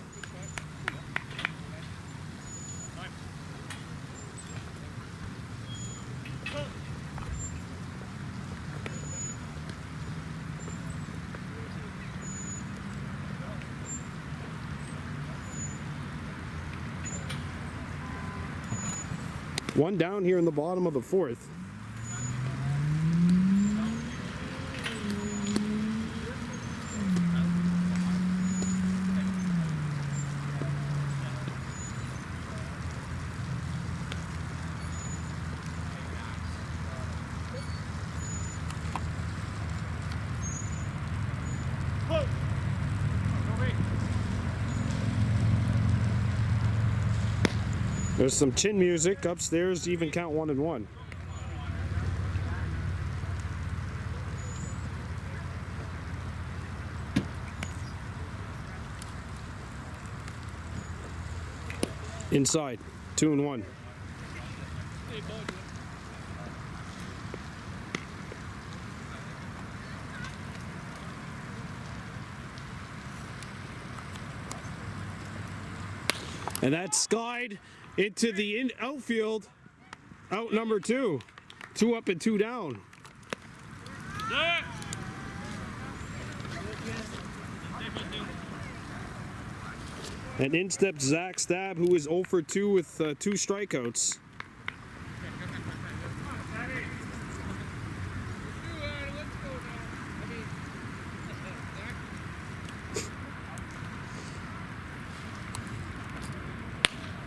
One down here in the bottom of the 4th. There's some chin music upstairs to even count 1-1. Inside, 2-1. And that's skied into the outfield. Out number 2. 2 up and 2 down. And in steps Zach Stab, who is 0 for 2 with 2 strikeouts.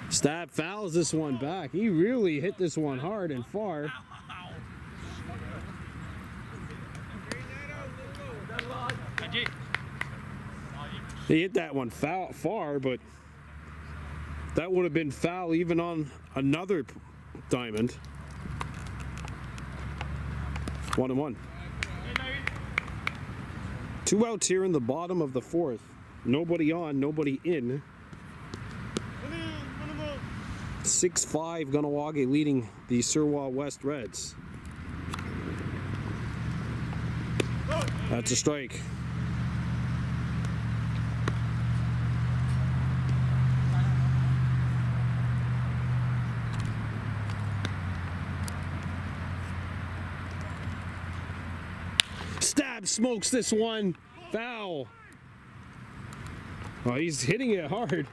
Stab fouls this one back. He really hit this one hard and far. He hit that one far, but that would have been foul even on another diamond. 1-1. 2 outs here in the bottom of the 4th. Nobody on, nobody in. 6-5 Kahnawake leading the Surwa West Reds. That's a strike. Stab smokes this one. Foul. Oh, he's hitting it hard.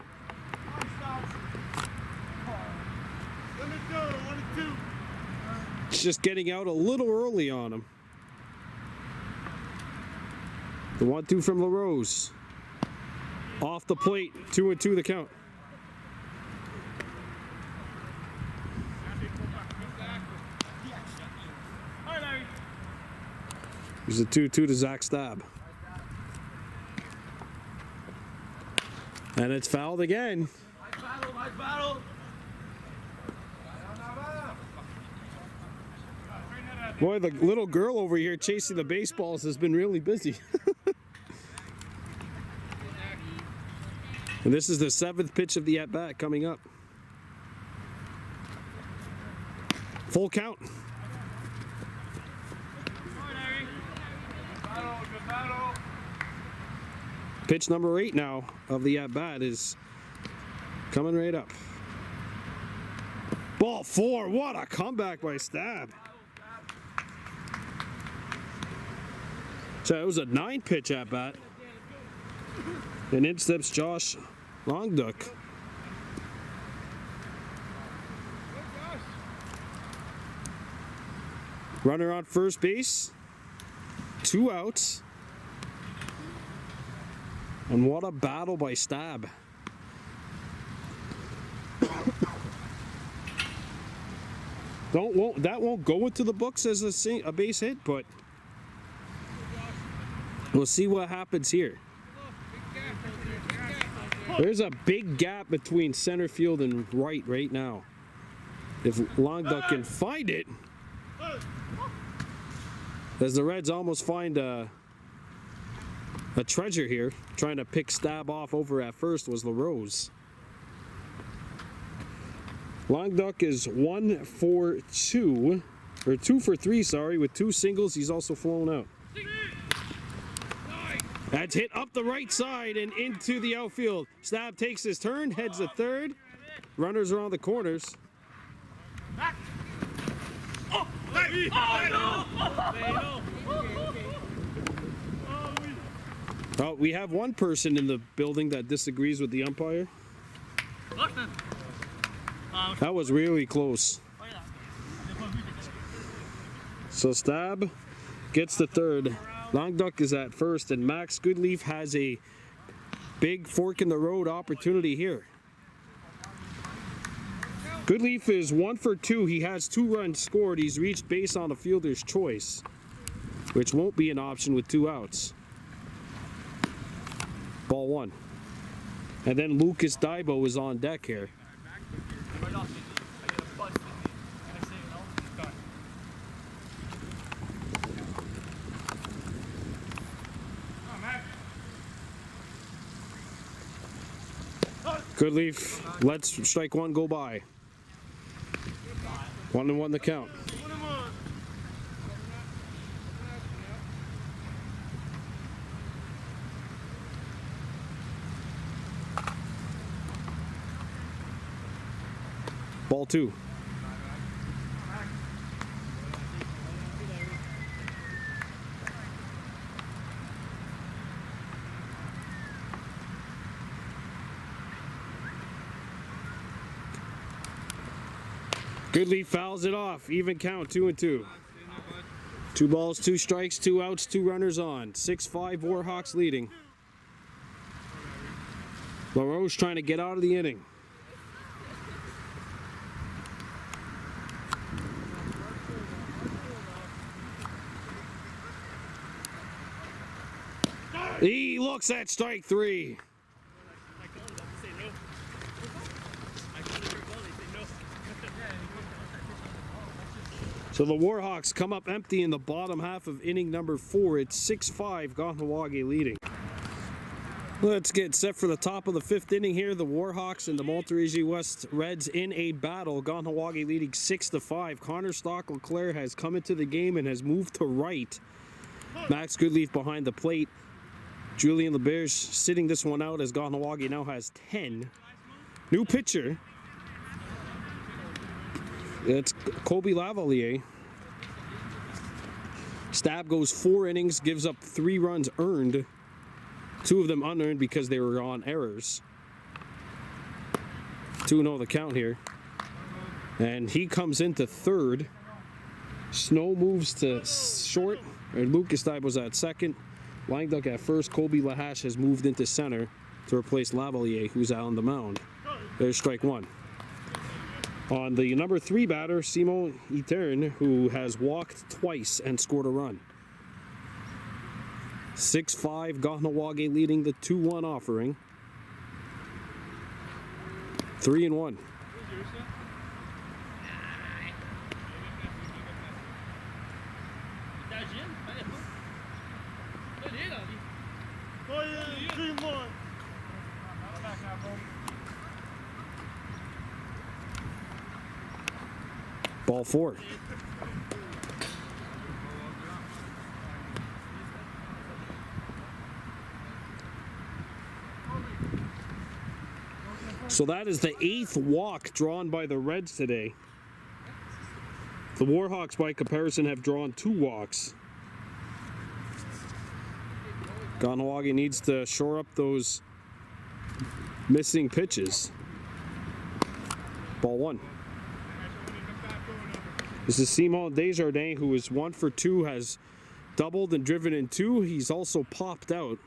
It's just getting out a little early on him. The 1-2 from LaRose. Off the plate, 2-2 the count. Here's a 2-2 to Zach Stab. And it's fouled again. Nice battle. Boy, the little girl over here chasing the baseballs has been really busy. And this is the 7th pitch of the at-bat coming up. Full count. Pitch number 8 now of the at-bat is coming right up. Ball 4. What a comeback by Stab. So it was a 9-pitch at bat. And in steps Josh Longduck. Runner on first base. 2 outs. And what a battle by Stab. That won't go into the books as a base hit, but we'll see what happens here. There's a big gap between center field and right now. If Longduck can find it, as the Reds almost find a treasure here, trying to pick Stab off over at first was LaRose. Longduck is 1 for 2, or 2 for 3, sorry, with 2 singles. He's also flown out. That's hit up the right side and into the outfield. Stab takes his turn, heads to third. Runners around the corners. Oh, we have one person in the building that disagrees with the umpire. That was really close. So Stab gets the third. Longduck is at first, and Max Goodleaf has a big fork in the road opportunity here. Goodleaf is 1 for 2. He has 2 runs scored. He's reached base on a fielder's choice, which won't be an option with 2 outs. Ball 1. And then Lucas Daibo is on deck here. Goodleaf lets strike 1 go by. 1-1 the count. Ball 2. Goodleaf fouls it off. Even count, 2-2. 2 balls, 2 strikes, 2 outs, 2 runners on. 6-5 Warhawks leading. LaRose trying to get out of the inning. He looks at strike 3. So the Warhawks come up empty in the bottom half of inning number 4. It's 6-5, Kahnawake leading. Let's get set for the top of the 5th inning here. The Warhawks and the Monterey West Reds in a battle. Kahnawake leading 6-5. Connor Stock-LeClaire has come into the game and has moved to right. Max Goodleaf behind the plate. Julian LeBerge sitting this one out as Kahnawake now has 10. New pitcher. It's Colby Lavalier. Stab goes 4 innings, gives up 3 runs earned. 2 of them unearned because they were on errors. 2-0 the count here. And he comes into third. Snow moves to short. Lucas Daibo's at second. Longduck at first. Colby Lahash has moved into center to replace Lavalier, who's out on the mound. There's strike 1. On the number 3 batter, Simon Etern, who has walked twice and scored a run. 6-5, Kahnawake leading the 2-1 offering. 3-1. Ball 4. So that is the 8th walk drawn by the Reds today. The Warhawks, by comparison, have drawn 2 walks. Kahnawake needs to shore up those missing pitches. Ball 1. This is Simon Desjardins, who is 1 for 2, has doubled and driven in 2. He's also popped out.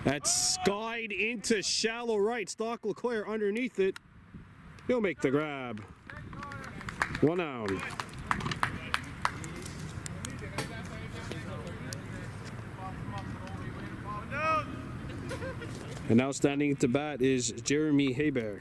That's skied into shallow right. Stock Leclerc underneath it. He'll make the grab. 1 out. And now standing to bat is Jeremy Hebert.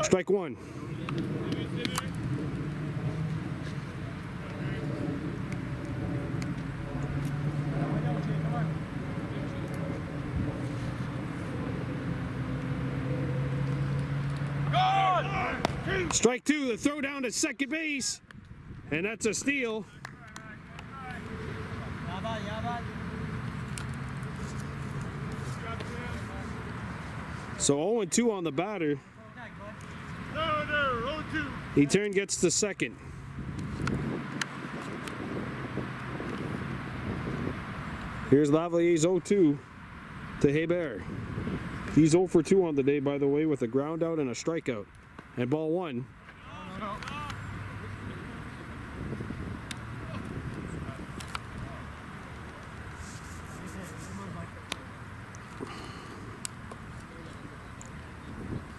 Strike 1. Strike 2, the throw down to second base, and that's a steal. So 0-2 on the batter. He turn gets to second. Here's Lavalier's 0-2 to Hebert. He's 0 for 2 on the day, by the way, with a ground out and a strikeout. And ball 1.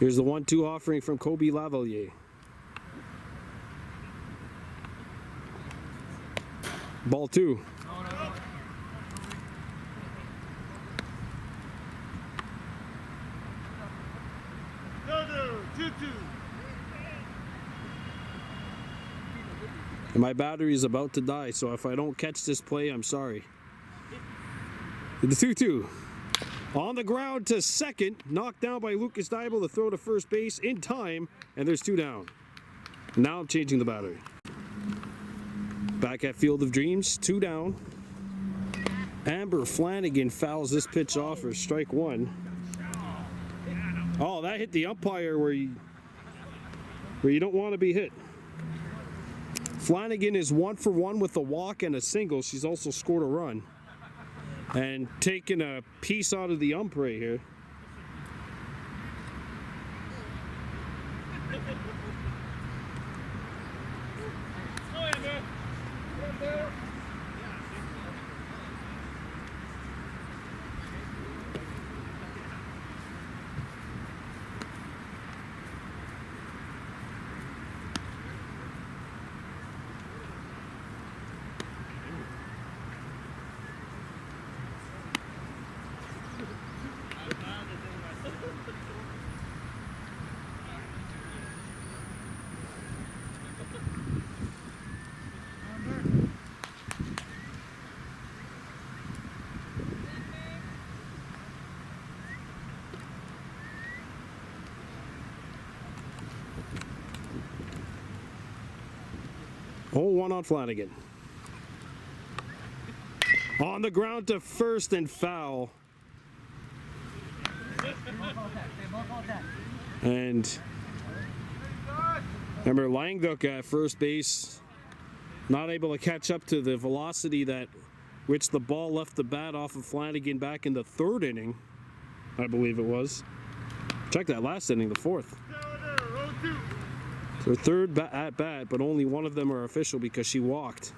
Here's the 1-2 offering from Kobe Lavalier. Ball 2. And my battery is about to die, so if I don't catch this play, I'm sorry. The 2-2. On the ground to second, knocked down by Lucas Dybel to throw to first base in time, and there's 2 down. Now I'm changing the battery. Back at Field of Dreams, 2 down. Amber Flanagan fouls this pitch off for strike 1. Oh, that hit the umpire where you don't want to be hit. Flanagan is 1 for 1 with a walk and a single. She's also scored a run. And taking a piece out of the ump right here. Oh, 1 on Flanagan. On the ground to first and foul. And remember, Langduk at first base, not able to catch up to the velocity that which the ball left the bat off of Flanagan back in the 3rd inning, I believe it was. Check that last inning, the 4th. Her 3rd at bat, but only one of them are official because she walked.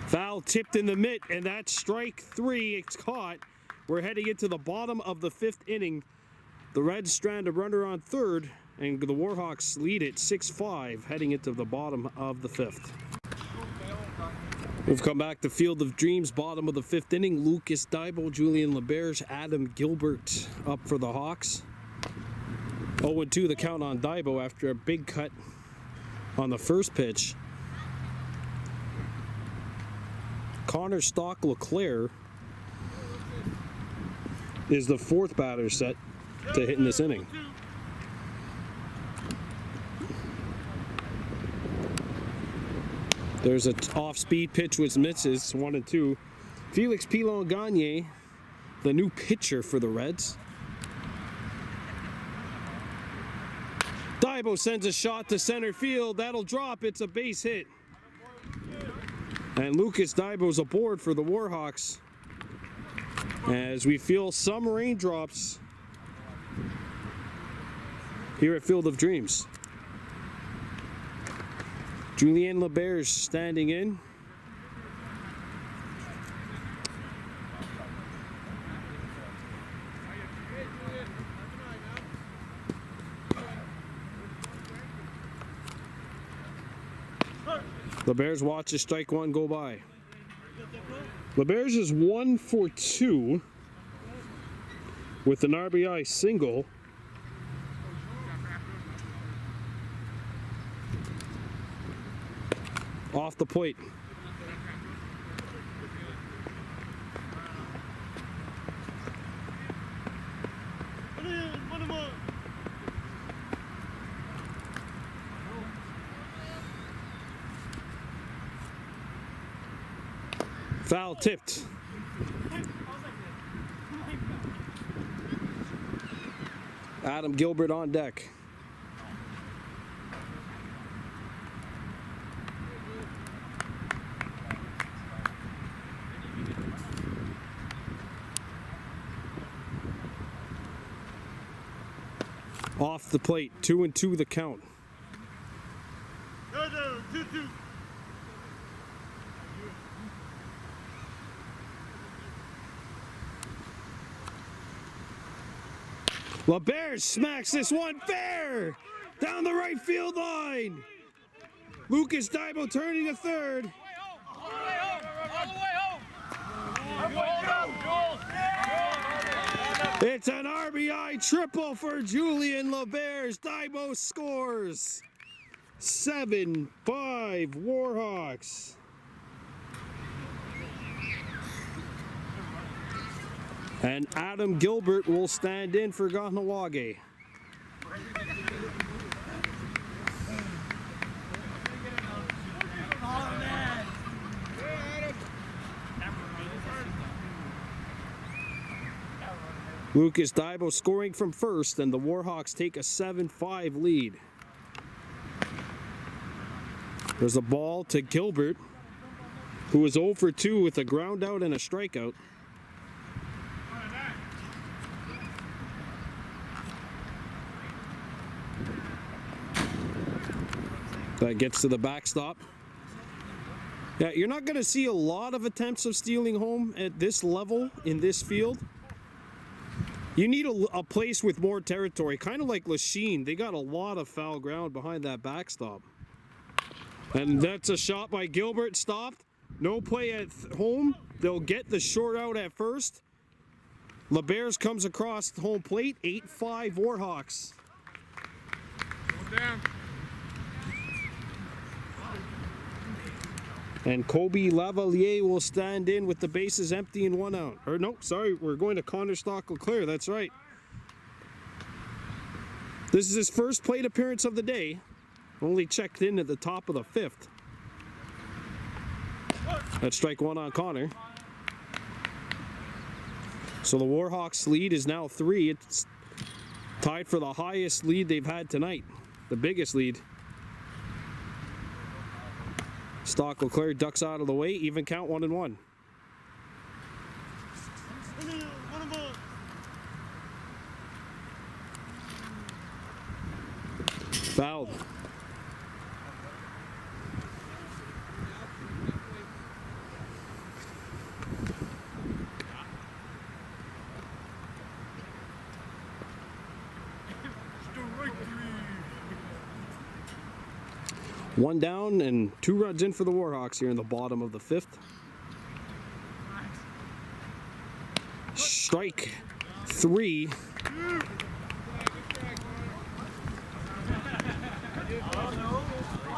Foul tipped in the mitt, and that's strike 3. It's caught. We're heading into the bottom of the 5th inning. The Reds strand a runner on 3rd, and the Warhawks lead it 6-5, heading into the bottom of the 5th. We've come back to Field of Dreams, bottom of the 5th inning. Lucas Dybel, Julian LeBerge, Adam Gilbert up for the Hawks. 0-2 the count on Dybel after a big cut on the first pitch. Connor Leclerc is the fourth batter set to hit in this inning. There's an off-speed pitch which misses, 1-2. Felix Pilon Gagne, the new pitcher for the Reds. Daibo sends a shot to center field. That'll drop. It's a base hit. And Lucas Daibo's aboard for the Warhawks as we feel some raindrops here at Field of Dreams. Julien Leberge standing in. Leberge watches strike one go by. Leberge is 1 for 2 with an RBI single. Off the plate. Foul tipped. Adam Gilbert on deck. Off the plate, 2-2 the count. 2-2. Leberge smacks this one fair down the right field line. Lucas Daibo turning to third. It's an RBI triple for Julien Leberge. Daibo scores. 7-5 Warhawks. And Adam Gilbert will stand in for Kahnawake. Lucas Daibo scoring from first, and the Warhawks take a 7-5 lead. There's a ball to Gilbert, who is 0 for 2 with a ground out and a strikeout. That gets to the backstop. Yeah, you're not going to see a lot of attempts of stealing home at this level in this field. You need a place with more territory, kind of like Lachine. They got a lot of foul ground behind that backstop. And that's a shot by Gilbert, stopped. No play at home. They'll get the short out at first. Leberge comes across the home plate, 8-5 Warhawks. Down. And Kobe Lavalier will stand in with the bases empty and 1 out. Or no, sorry, we're going to Connor Leclerc, that's right. This is his first plate appearance of the day. Only checked in at the top of the 5th. That's strike one on Connor. So the Warhawks lead is now 3. It's tied for the highest lead they've had tonight. The biggest lead. Leclerc ducks out of the way, even count 1-1. Fouled. One down and 2 runs in for the Warhawks here in the bottom of the 5th. Strike 3.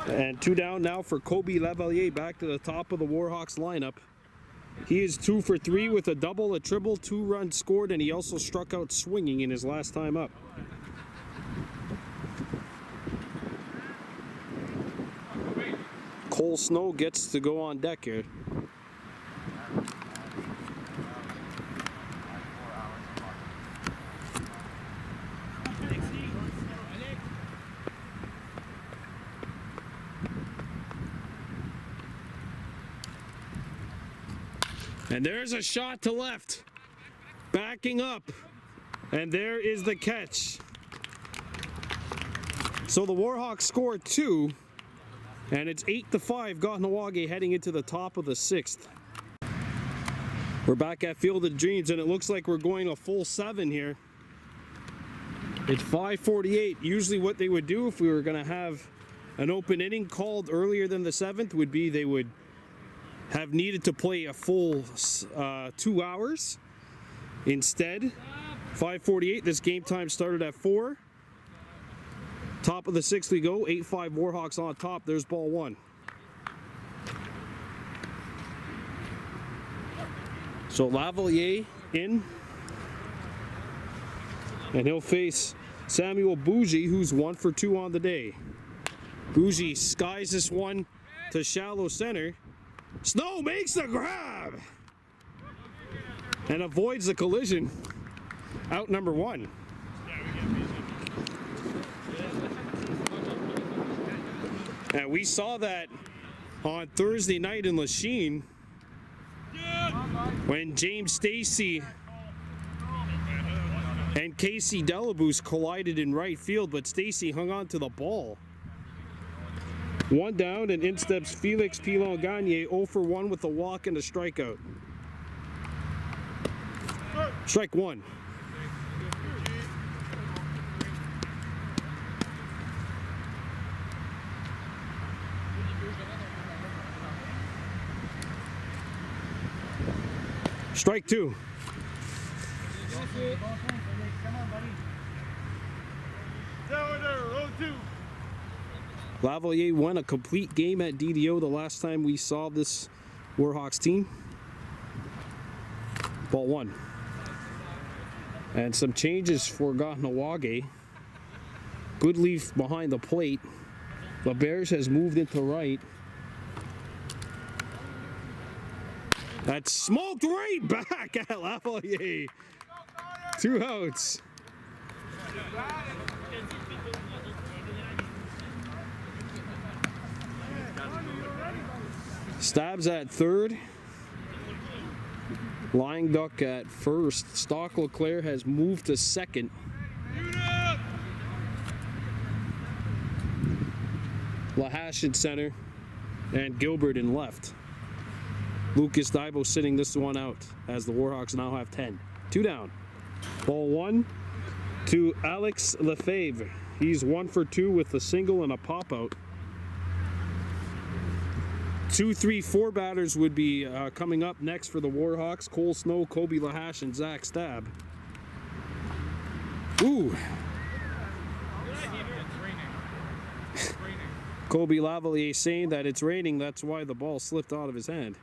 And 2 down now for Kobe Lavalier back to the top of the Warhawks lineup. He is 2 for 3 with a double, a triple, 2 runs scored, and he also struck out swinging in his last time up. Cole Snow gets to go on deck here. And there's a shot to left. Backing up. And there is the catch. So the Warhawks score 2. And it's 8-5 Kahnawake heading into the top of the 6th. We're back at Field of Dreams, and it looks like we're going a full 7 here. It's 5:48. Usually what they would do if we were going to have an open inning called earlier than the 7th would be they would have needed to play a full 2 hours. Instead, 5:48, this game time started at 4. Top of the 6th we go, 8-5 Warhawks on top. There's ball 1. So Lavalier in. And he'll face Samuel Bougie, who's 1 for 2 on the day. Bougie skies this one to shallow center. Snow makes the grab and avoids the collision. Out number 1. And we saw that on Thursday night in Lachine when James Stacy and Casey Delabous collided in right field, but Stacy hung on to the ball. 1 down, and in steps Felix Pilon Gagne, 0 for 1 with a walk and a strikeout. Strike 1. Strike 2. Lavalier won a complete game at DDO the last time we saw this Warhawks team. Ball 1. And some changes for Kahnawake. Goodleaf behind the plate. LeBears has moved into right. That's smoked right back at Lavalier. 2 outs. Stabs at third. Lying duck at first. Stock Leclerc has moved to second. Lahash in center. And Gilbert in left. Lucas Dibo sitting this one out as the Warhawks now have 10. 2 down. Ball 1 to Alex Lefebvre. He's 1 for 2 with a single and a pop out. 2, 3, 4 batters would be coming up next for the Warhawks. Cole Snow, Kobe Lahash, and Zach Stab. Ooh. Kobe Lavalier saying that it's raining, that's why the ball slipped out of his hand.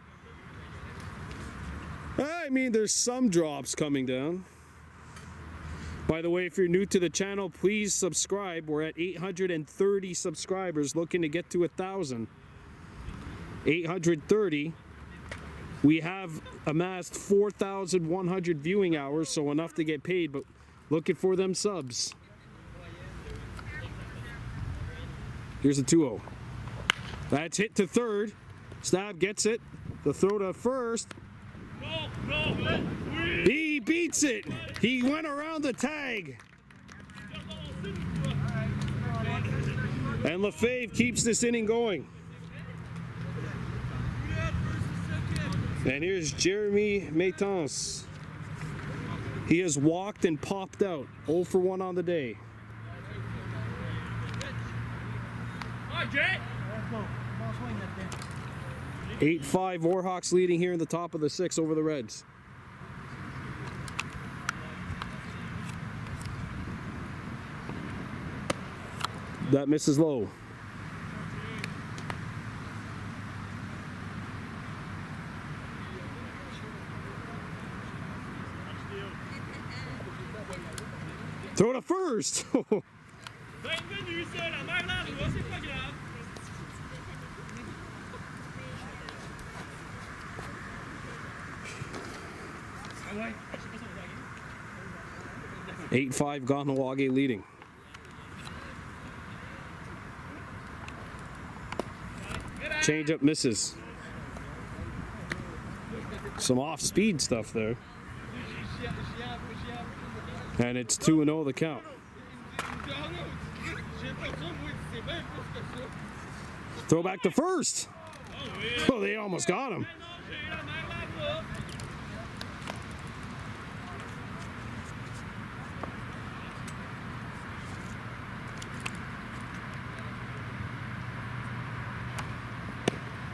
I mean, there's some drops coming down. By the way, if you're new to the channel, please subscribe. We're at 830 subscribers, looking to get to 1,000. 830. We have amassed 4,100 viewing hours, so enough to get paid, but looking for them subs. Here's a 2-0. That's hit to third. Stab gets it. The throw to first. He beats it. He went around the tag. And Lefebvre keeps this inning going. And here's Jeremy Maitons. He has walked and popped out. 0 for 1 on the day. Hi, Jay. 8-5 Warhawks leading here in the top of the 6th over the Reds. That misses low. Throw to first. Bienvenue, ça, la mer là, c'est pas grave. Ah ouais, je sais pas si on va gagner. 8-5 Kahnawake leading. Change up misses. Some off-speed stuff there. And it's 2-0 the count. Throw back to first. Oh, they almost got him.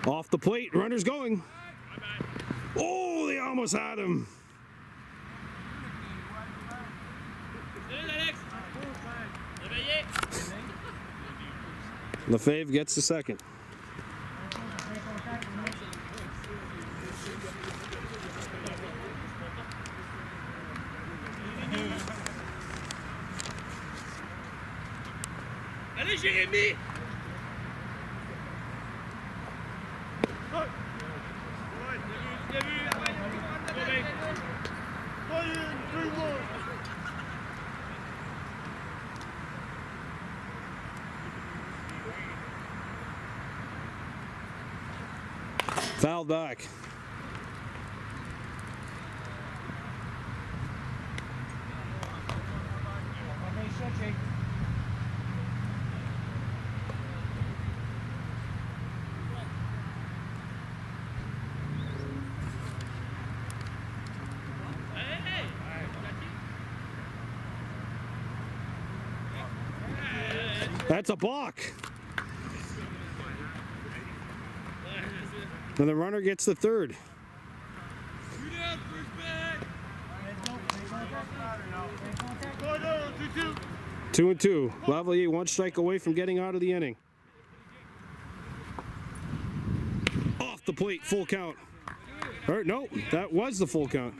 Off the plate, runner's going. Oh, they almost had him. Lefebvre gets the second. Allez, Jérémy! Fouled back. That's a balk. And the runner gets the third. 2-2. Lavalier 1 strike away from getting out of the inning. Off the plate, full count. Or no, that was the full count.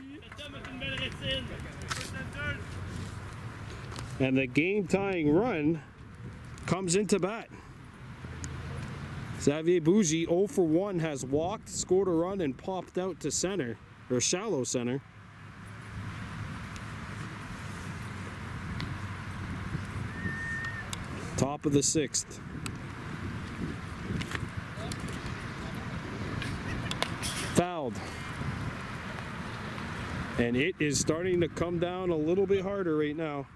And the game-tying run comes into bat. Xavier Bougie 0 for 1 has walked, scored a run, and popped out to center, or shallow center. Top of the 6th. Fouled. And it is starting to come down a little bit harder right now.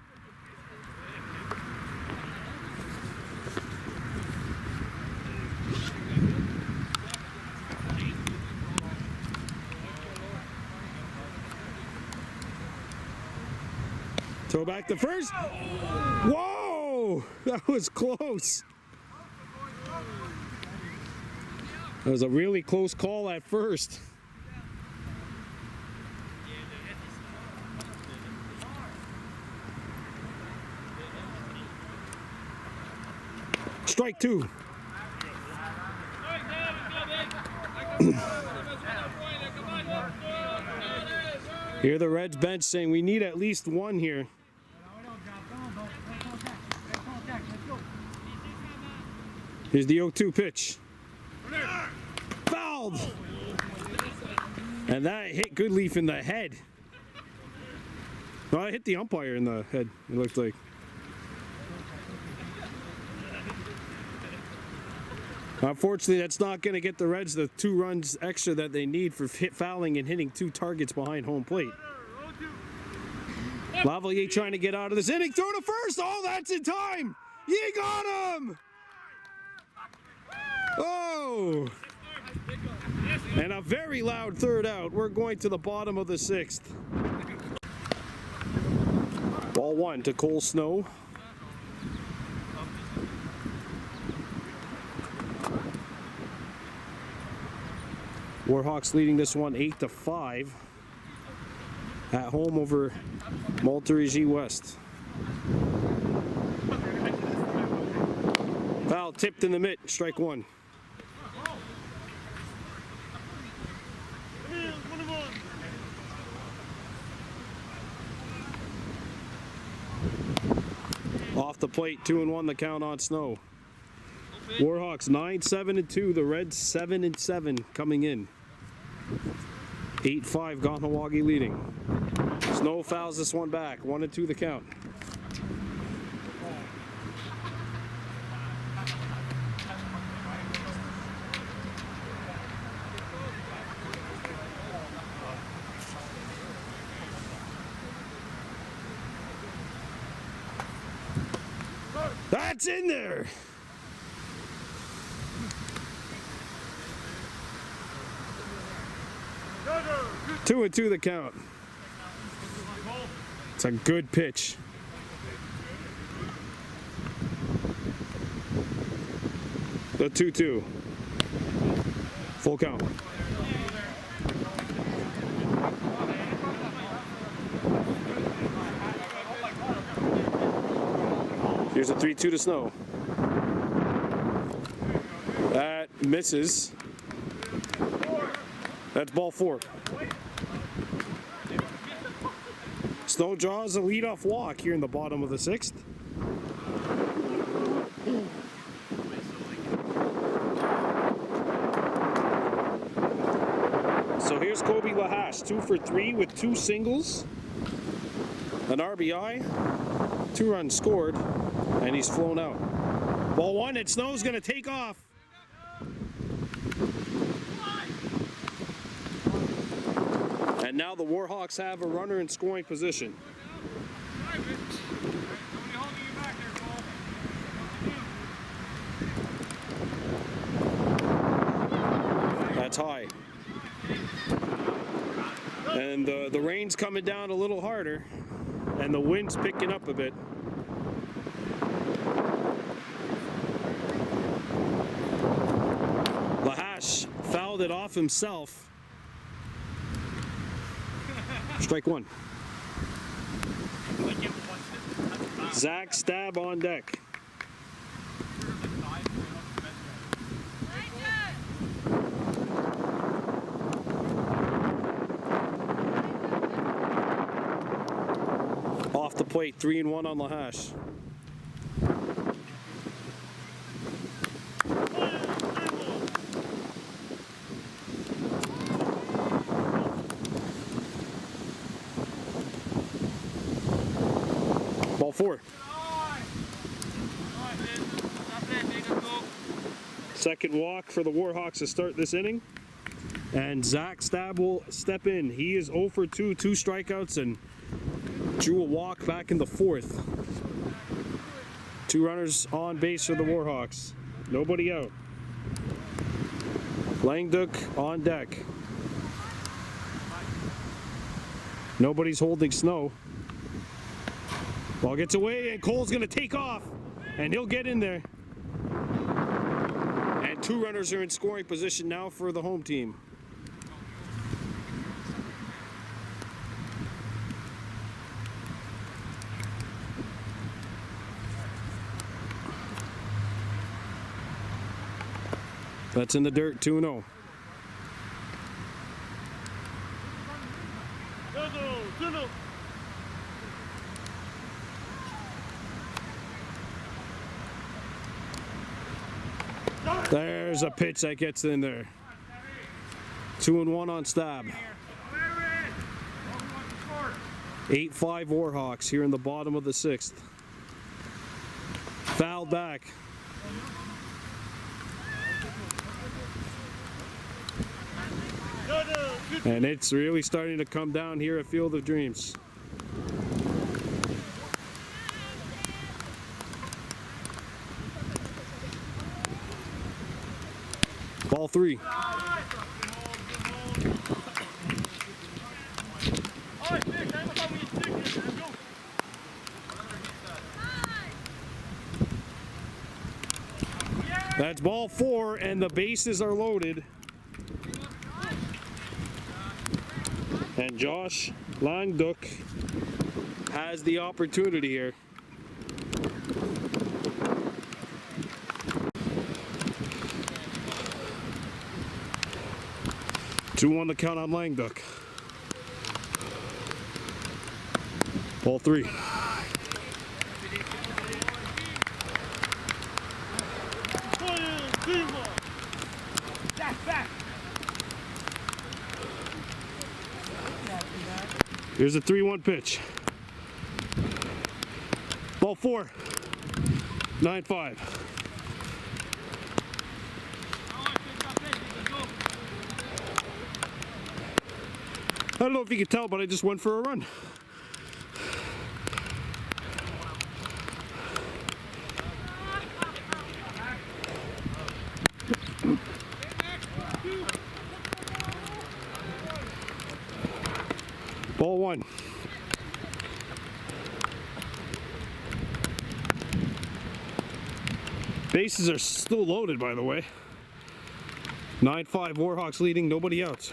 Throw back to first. Whoa! That was close. That was a really close call at first. Strike 2. Here the Reds bench saying we need at least one here. Here's the 0-2 pitch. Fouled! And that hit Goodleaf in the head. Well, it hit the umpire in the head, it looked like. Unfortunately, that's not going to get the Reds the 2 runs extra that they need for fouling and hitting 2 targets behind home plate. Lavalier trying to get out of this inning. Throw to first. Oh, that's in time. You got him. Oh. And a very loud third out. We're going to the bottom of the 6th. Ball 1 to Cole Snow. Warhawks leading this one 8-5 at home over Montérégie West. Foul tipped in the mitt, strike 1. Off the plate, 2-1 the count on Snow. Warhawks 9-7-2, the Reds 7-7 coming in. 8-5 Kahnawake leading. Snow fouls this one back, 1-2 the count. That's in there! Two and two the count. It's a good pitch. The 2-2. Full count. Here's a 3-2 to Snow. That misses. That's ball 4. Snow draws a leadoff walk here in the bottom of the 6th. So here's Kobe Lahash, 2 for 3 with 2 singles, an RBI, 2 runs scored, and he's flown out. Ball 1, and Snow's going to take off. And now the Warhawks have a runner in scoring position. That's high. And the rain's coming down a little harder, and the wind's picking up a bit. Lahash fouled it off himself. Strike 1. Zach Stab on deck. Off the plate, 3-1 on Lahash. Ball 4. Second walk for the Warhawks to start this inning. And Zach Stab will step in. He is 0 for 2, 2 strikeouts, and drew a walk back in the 4th. 2 runners on base for the Warhawks. Nobody out. Langduk on deck. Nobody's holding Snow. Ball gets away, and Cole's going to take off, and he'll get in there. And 2 runners are in scoring position now for the home team. That's in the dirt, 2-0. There's a pitch that gets in there. 2-1 on Stab. 8-5 Warhawks here in the bottom of the 6th. Fouled back. And it's really starting to come down here at Field of Dreams. Ball 3. That's ball 4, and the bases are loaded. And Josh Langduk has the opportunity here. Two on the count on Langduk. Ball 3. Here's a 3-1 pitch. Ball 4. 9-5. I don't know if you can tell, but I just went for a run. Ball 1. Bases are still loaded, by the way. 9-5 Warhawks leading, nobody out.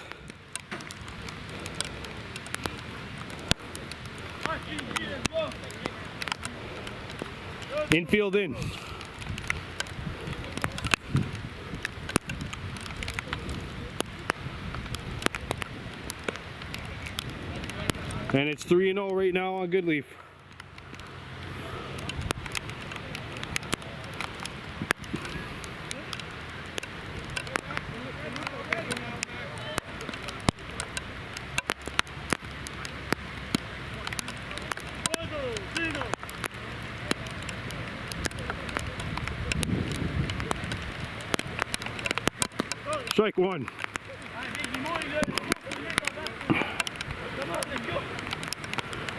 Infield in. And it's 3-0 right now on Goodleaf. Strike 1.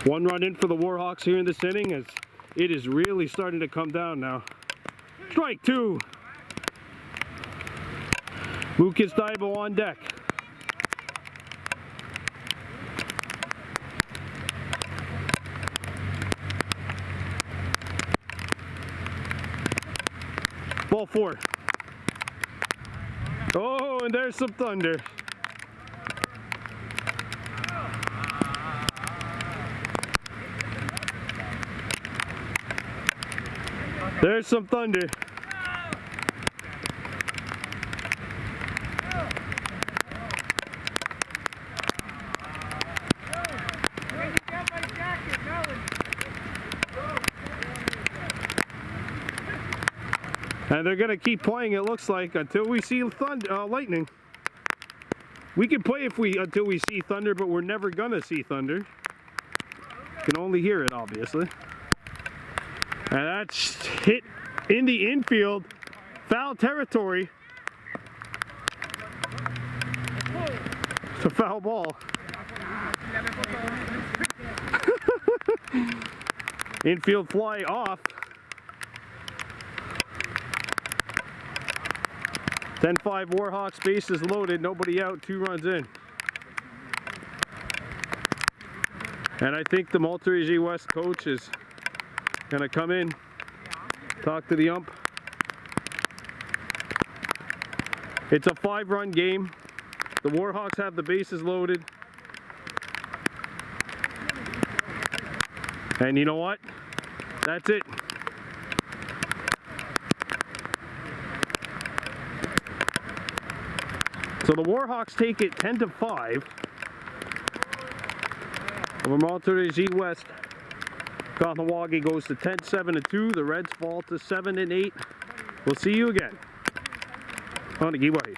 One run in for the Warhawks here in this inning, as it is really starting to come down now. Strike 2. Lucas Daibo on deck. Ball 4. Oh, and there's some thunder. There's some thunder. And they're going to keep playing, it looks like, until we see lightning. We can play until we see thunder, but we're never going to see thunder. Can only hear it, obviously. And that's hit in the infield. Foul territory. It's a foul ball. Infield fly off. 10-5 Warhawks, bases loaded, nobody out, 2 runs in. And I think the Monterey West coach is going to come in, talk to the ump. It's a 5-run game. The Warhawks have the bases loaded. And you know what? That's it. So the Warhawks take it 10-5 over Monterey West. Kahnawake goes to 10-7-2. The Reds fall to 7-8. We'll see you again on the Giveaway.